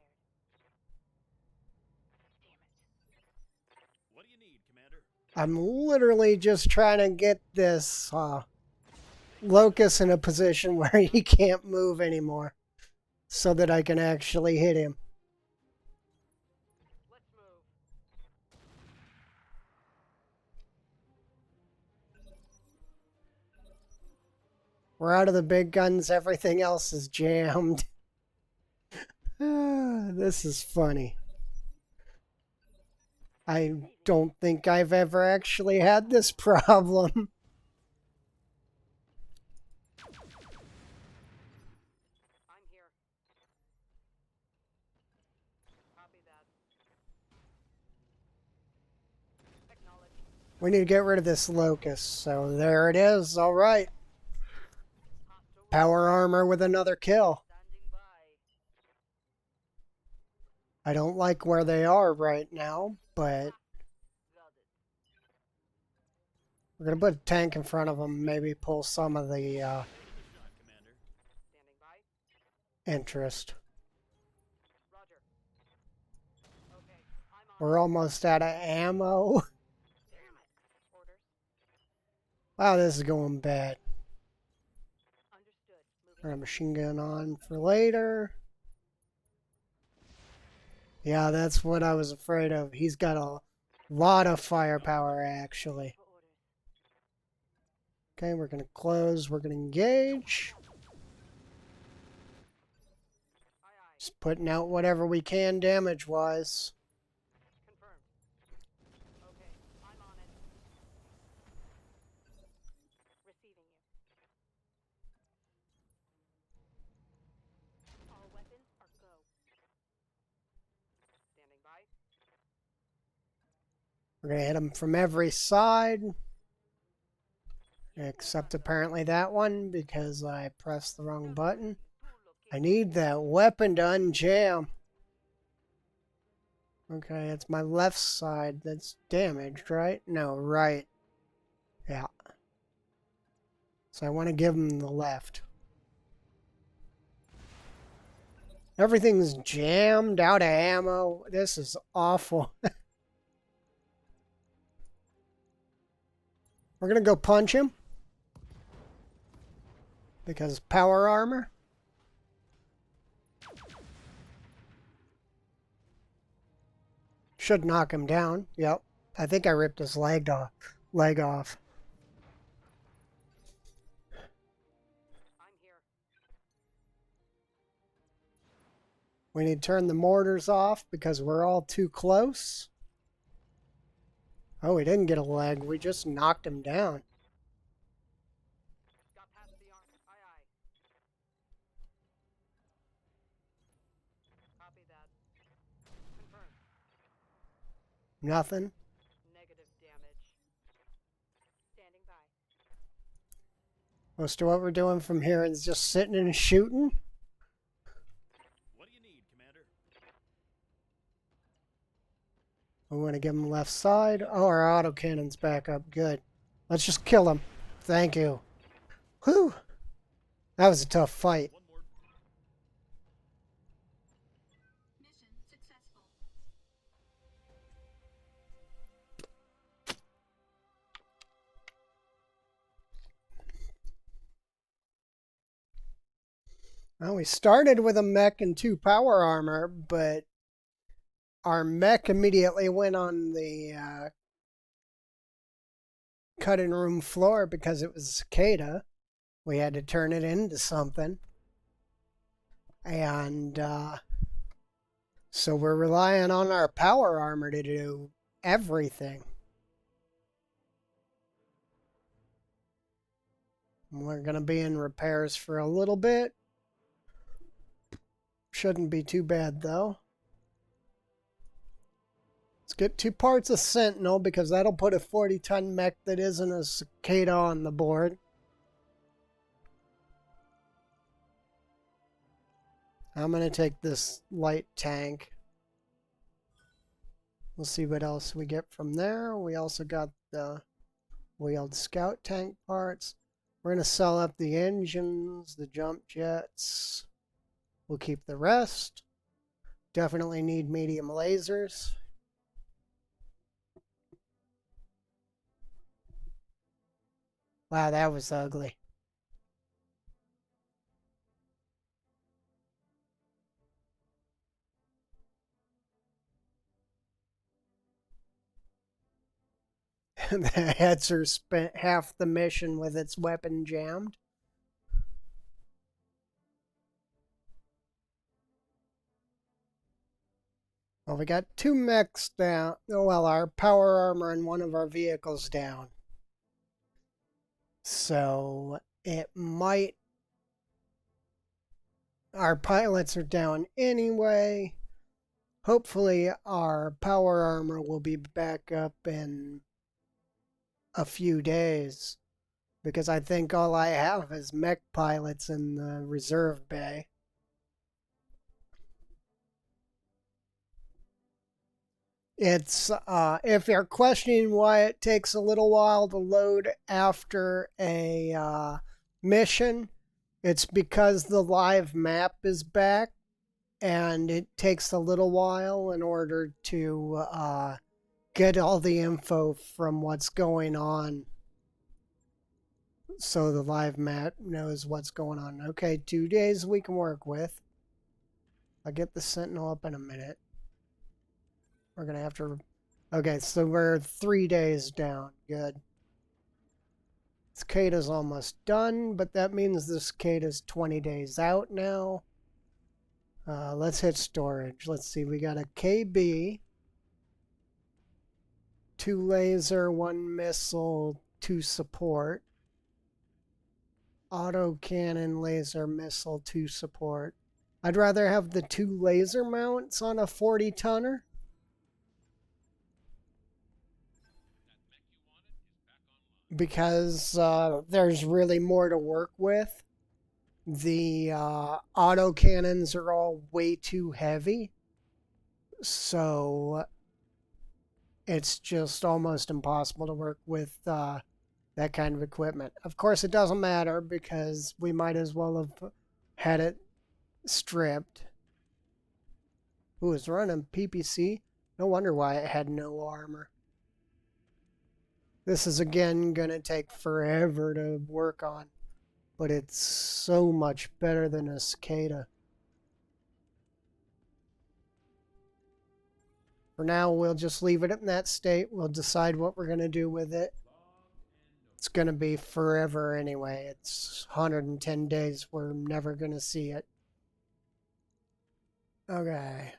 Damn it. What do you need, Commander? I'm literally just trying to get this Locust in a position where he can't move anymore so that I can actually hit him. Let's move. We're out of the big guns. Everything else is jammed. This is funny. I don't think I've ever actually had this problem. I'm here. Copy that. Acknowledge. We need to get rid of this locust. So there it is. All right. Hostile Power armor with another kill. standing by. I don't like where they are right now, but Got it. we're going to put a tank in front of them. Maybe pull some of the Give it a shot, Commander. Standing by. interest. Roger. Okay. I'm on. We're almost out of ammo. Damn it. Orders. Wow, this is going bad. Understood. Turn a Moving. machine gun on for later. Yeah, that's what I was afraid of. He's got a lot of firepower, actually. For orders. Okay, we're going to close. We're going to engage. Aye aye. Just putting out whatever we can damage-wise. Confirmed. Okay. I'm on it. Receiving you. All weapons are go. Standing by. We're going to hit them from every side. Except apparently that one, because I pressed the wrong button. I need that weapon to unjam. Okay, it's my left side that's damaged, right? No, right. Yeah. So I want to give him the left. Everything's jammed, out of ammo. This is awful. We're going to go punch him. Because power armor. Should knock him down. Yep. I think I ripped his leg off. I'm here. We need to turn the mortars off because we're all too close. Oh, we didn't get a leg. We just knocked him down. Got past the arm. Aye aye. Copy that. Confirmed. Nothing. Negative damage. Standing by. Most of what we're doing from here is just sitting and shooting. What do you need, Commander? We want to give him left side. Oh, our autocannon's back up. Good. Let's just kill him. Thank you. Whew. That was a tough fight. One more. Mission successful. Well, we started with a mech and 2 power armor, but our mech immediately went on the cutting room floor because it was a cicada. We had to turn it into something. And so we're relying on our power armor to do everything. We're going to be in repairs for a little bit. Shouldn't be too bad, though. Let's get 2 parts of Sentinel, because that'll put a 40-ton mech that isn't a cicada on the board. I'm going to take this light tank. We'll see what else we get from there. We also got the wheeled scout tank parts. We're going to sell up the engines, the jump jets. We'll keep the rest. Definitely need medium lasers. Wow, that was ugly. The Hetzer spent half the mission with its weapon jammed. Well, we got 2 mechs down. Well, our power armor and one of our vehicles down. So it might. Our pilots are down anyway. Hopefully, our power armor will be back up in a few days. Because I think all I have is mech pilots in the reserve bay. It's if you're questioning why it takes a little while to load after a mission, it's because the live map is back, and it takes a little while in order to get all the info from what's going on, so the live map knows what's going on. Okay, 2 days we can work with. I'll get the Sentinel up in a minute. We're gonna have to. Okay, so we're 3 days down. Good. Cicada's almost done, but that means the Cicada's 20 days out now. Let's hit storage. Let's see, we got a KB, 2 laser, 1 missile, 2 support. Autocannon, laser, missile, 2 support. I'd rather have the 2 laser mounts on a 40-tonner. Because there's really more to work with. The autocannons are all way too heavy. So it's just almost impossible to work with that kind of equipment. Of course, it doesn't matter because we might as well have had it stripped. Ooh, it's running PPC. No wonder why it had no armor. This is again going to take forever to work on, but it's so much better than a Cicada. For now, we'll just leave it in that state. We'll decide what we're going to do with it. It's going to be forever anyway. It's 110 days. We're never going to see it. Okay.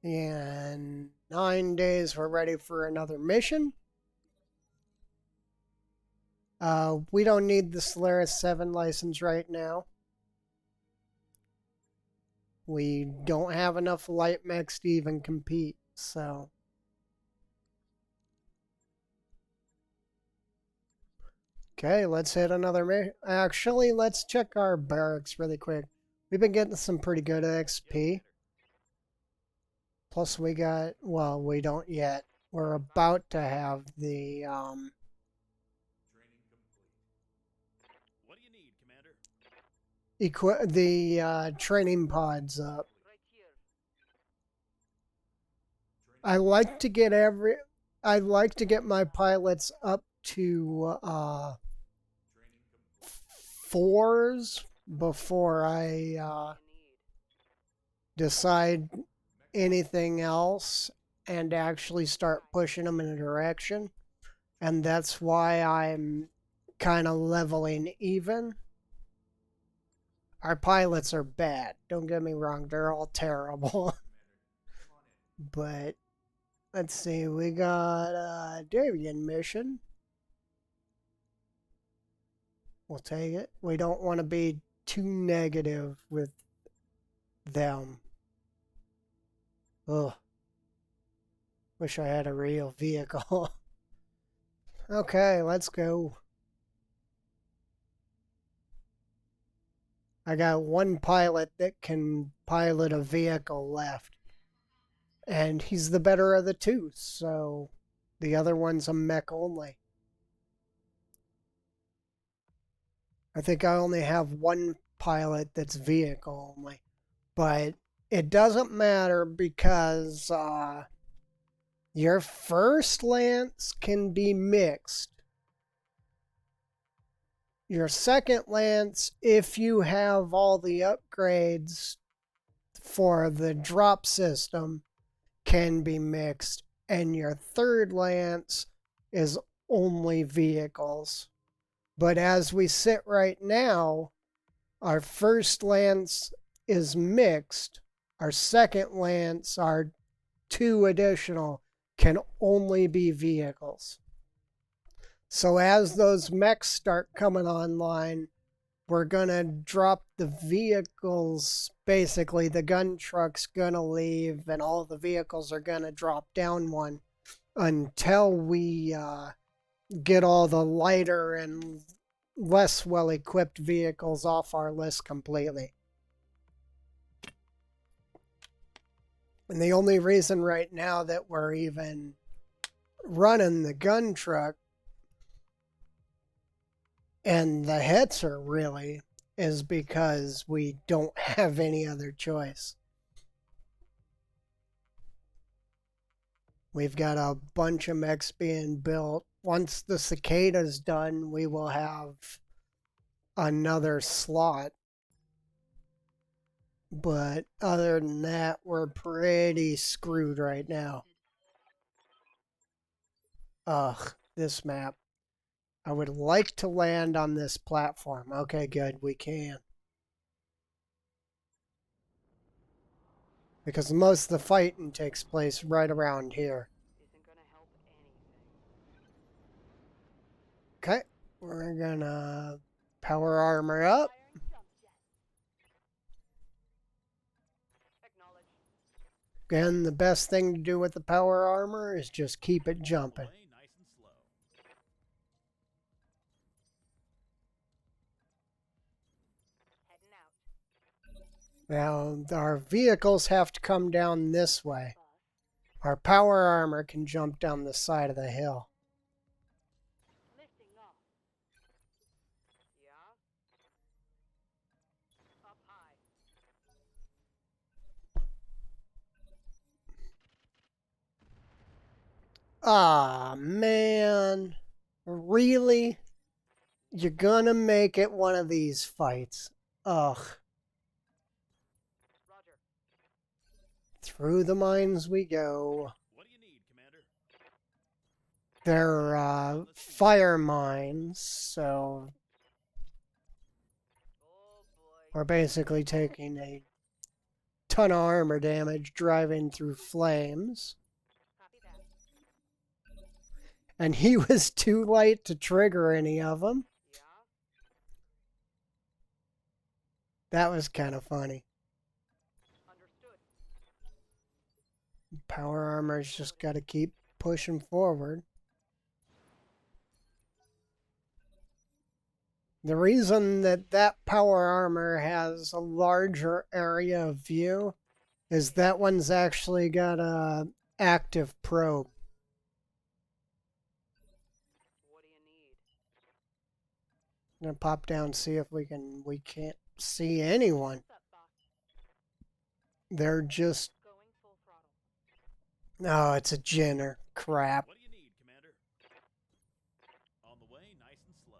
And 9 days, we're ready for another mission. We don't need the Solaris 7 license right now. We don't have enough light mechs to even compete, so. Okay, let's hit another mission. Actually, let's check our barracks really quick. We've been getting some pretty good XP. Plus we got, well, we don't yet. We're about to have the What do you need, Commander? the training pods up. Right here. I like to get my pilots up to 4s before I decide anything else and actually start pushing them in a direction. And that's why I'm kind of leveling even. Our pilots are bad. Don't get me wrong, they're all terrible. But let's see, we got a Darien mission. We'll take it. We don't want to be too negative with them. Ugh. Wish I had a real vehicle. Okay, let's go. I got 1 pilot that can pilot a vehicle left. And he's the better of the 2, so the other one's a mech only. I think I only have 1 pilot that's vehicle only. But it doesn't matter because your first lance can be mixed. Your second lance, if you have all the upgrades for the drop system, can be mixed. And your third lance, is only vehicles. But as we sit right now, our first lance is mixed. Our second lance, our 2 additional, can only be vehicles. So as those mechs start coming online, we're going to drop the vehicles. Basically, the gun truck's going to leave and all the vehicles are going to drop down one until we get all the lighter and less well-equipped vehicles off our list completely. And the only reason right now that we're even running the gun truck and the Hetzer really is because we don't have any other choice. We've got a bunch of mechs being built. Once the Cicada's done, we will have another slot. But other than that, we're pretty screwed right now. Ugh, this map. I would like to land on this platform. Okay, good, we can. Because most of the fighting takes place right around here. Isn't gonna help anything. Okay, we're gonna power armor up. Fire and jump jet. Acknowledged. Again, the best thing to do with the power armor is just keep it On the jumping. way, nice and slow. Heading out. Now, our vehicles have to come down this way. Bus. Our power armor can jump down the side of the hill. Lifting off. Yeah. Up high. Ah, man. Really? You're gonna make it one of these fights. Ugh. Roger. Through the mines we go. What do you need, Commander? They're fire mines, so Oh boy. we're basically taking a ton of armor damage driving through flames. Copy that. And he was too light to trigger any of them. Yeah. That was kind of funny. Understood. Power armor's just got to keep pushing forward. The reason that that power armor has a larger area of view is that one's actually got a active probe. What do you need? I'm gonna pop down, see if we can't see anyone. What's up, boss? They're just, Going full throttle. oh, it's a Jinner. Crap. What do you need, Commander? On the way, nice and slow.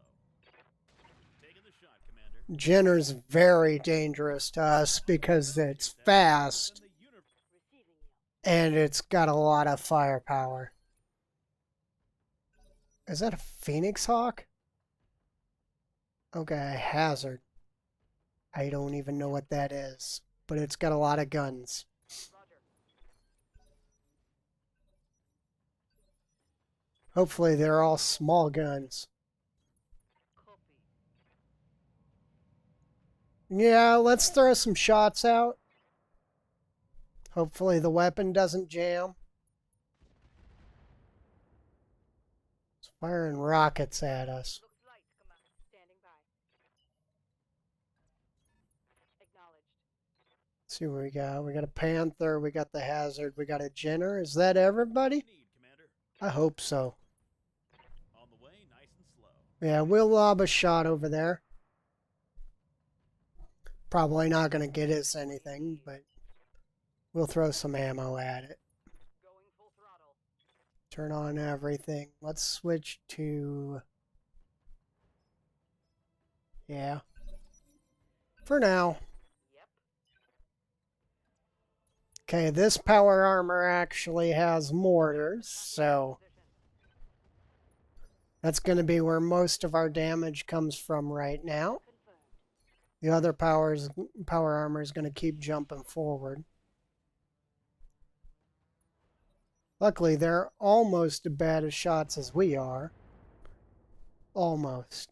Taking the shot, Commander. Jinner's very dangerous to us because it's fast Then the Receiving you. and it's got a lot of firepower. Is that a Phoenix Hawk? Okay, a Hazard. I don't even know what that is, but it's got a lot of guns. Roger. Hopefully they're all small guns. Copy. Yeah, let's throw some shots out. Hopefully the weapon doesn't jam. It's firing rockets at us. Looks light, command. Standing by. Acknowledged. Let's see what we got. We got a Panther, we got the Hazard, we got a Jinner. Is that everybody? What do you need, Commander? I hope so. On the way, nice and slow. Yeah, we'll lob a shot over there. Probably not going to get us anything, but we'll throw some ammo at it. Going full throttle. Turn on everything. Let's switch to... Yeah. For now. Yep. Okay, this power armor actually has mortars, so Position. That's going to be where most of our damage comes from right now. The other power armor is going to keep jumping forward. Luckily, they're almost as bad as shots as we are. Almost.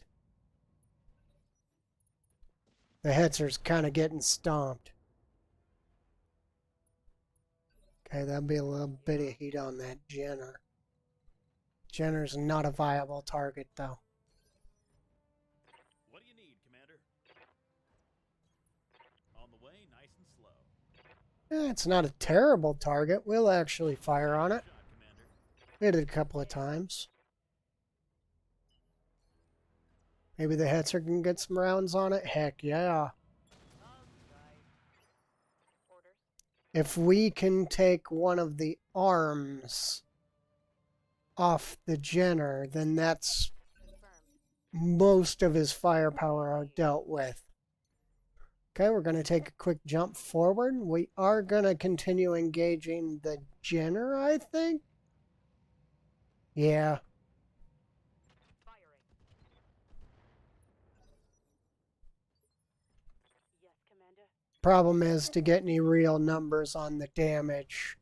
The Hetzer's kind of getting stomped. Okay, that'll be a little bit of heat on that Jenner. Jenner's not a viable target, though. What do you need, Commander? On the way, nice and slow. It's not a terrible target. We'll actually fire on it. Shot, Commander. We did it a couple of times. Maybe the Hetzer can get some rounds on it? Heck yeah. Orders. If we can take one of the arms off the Jenner, then that's Confirmed. most of his firepower dealt with. Okay, we're going to take a quick jump forward. We are going to continue engaging the Jenner, I think. Yeah. Firing. Yes, Commander. Problem is, to get any real numbers on the damage,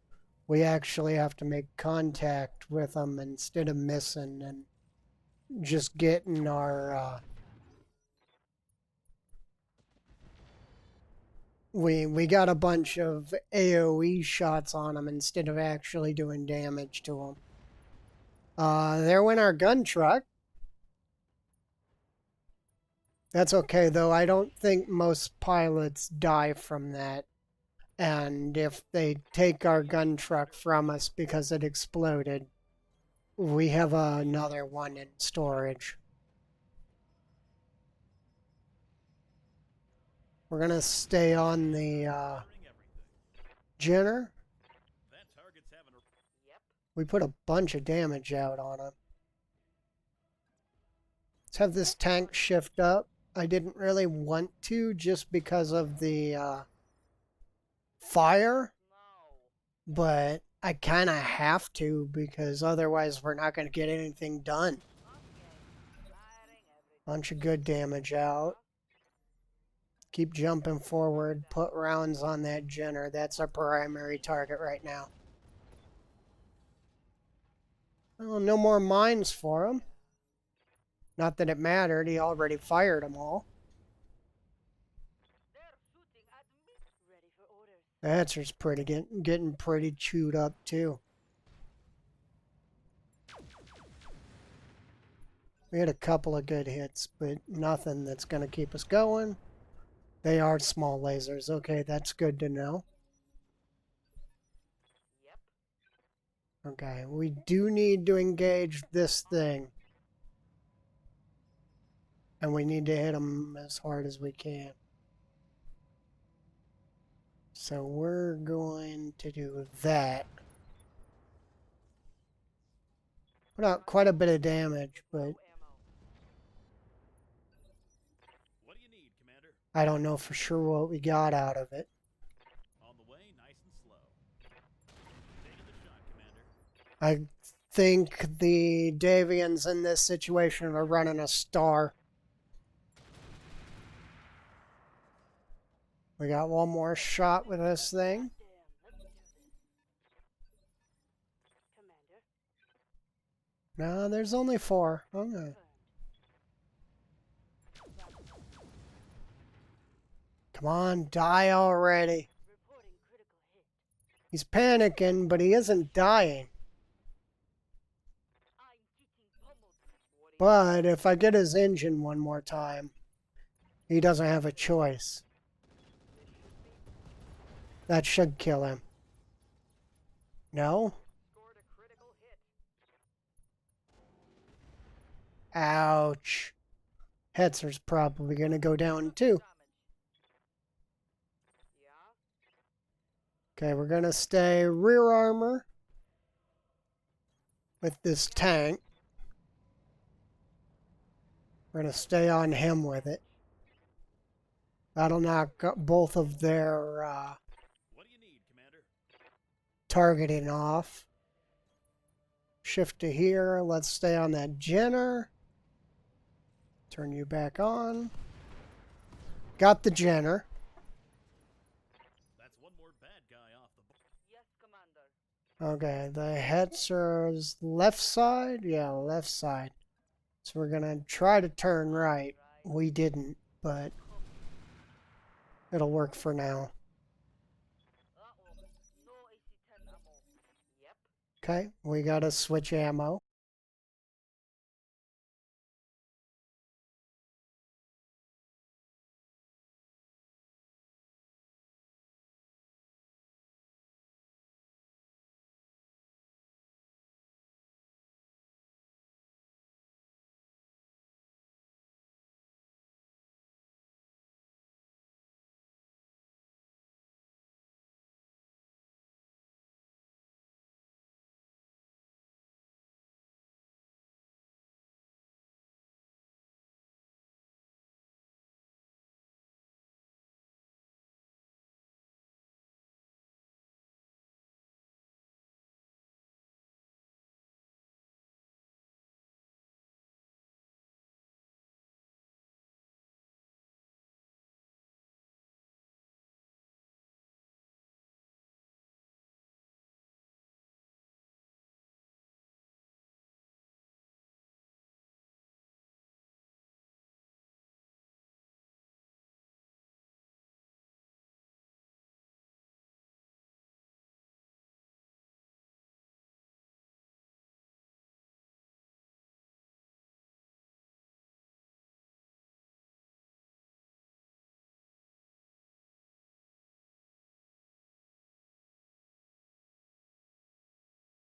we actually have to make contact with them instead of missing and just getting our... We got a bunch of AoE shots on them instead of actually doing damage to them. There went our gun truck. That's okay, though. I don't think most pilots die from that. And if they take our gun truck from us because it exploded, we have another one in storage. We're going to stay on the Firing everything. Jenner. That target's having a... Yep. We put a bunch of damage out on him. Let's have this tank shift up. I didn't really want to just because of the fire, No. but I kind of have to because otherwise we're not going to get anything done. Okay. Firing everything. Bunch of good damage out. Keep jumping forward. Put rounds on that Jenner. That's our primary target right now. Well, no more mines for him. Not that it mattered. He already fired them all. They're shooting at me. Ready for orders. The Hetzer's pretty getting pretty chewed up too. We had a couple of good hits, but nothing that's going to keep us going. They are small lasers. Okay, that's good to know. Yep. Okay, we do need to engage this thing. And we need to hit them as hard as we can. So we're going to do that. Put out quite a bit of damage, but Low ammo. What do you need, Commander? I don't know for sure what we got out of it. On the way, nice and slow. Taking the shot, Commander. I think the Davians in this situation are running a star. We got one more shot with this thing. Damn, let's do this. Commander. No, there's only 4. Okay. Confirmed. Come on, die already. Reporting critical hit. He's panicking, but he isn't dying. I'm getting pummeled. What do you But if I get his engine one more time, he doesn't have a choice. That should kill him. No? scored a critical hit? Ouch. Hetzer's probably going to go down too. Damage. Yeah. Okay, we're going to stay rear armor with this tank. We're going to stay on him with it. That'll knock both of their What do you need, Commander? targeting off. Shift to here. Let's stay on that Jenner. Turn you back on. Got the Jenner. That's one more bad guy off the board. Yes, Commander. Okay, the Hetzer's left side? Yeah, left side. So we're gonna try to turn right. We didn't, but it'll work for now. Uh-oh. No AC-10 ammo. Yep. Okay, we gotta switch ammo.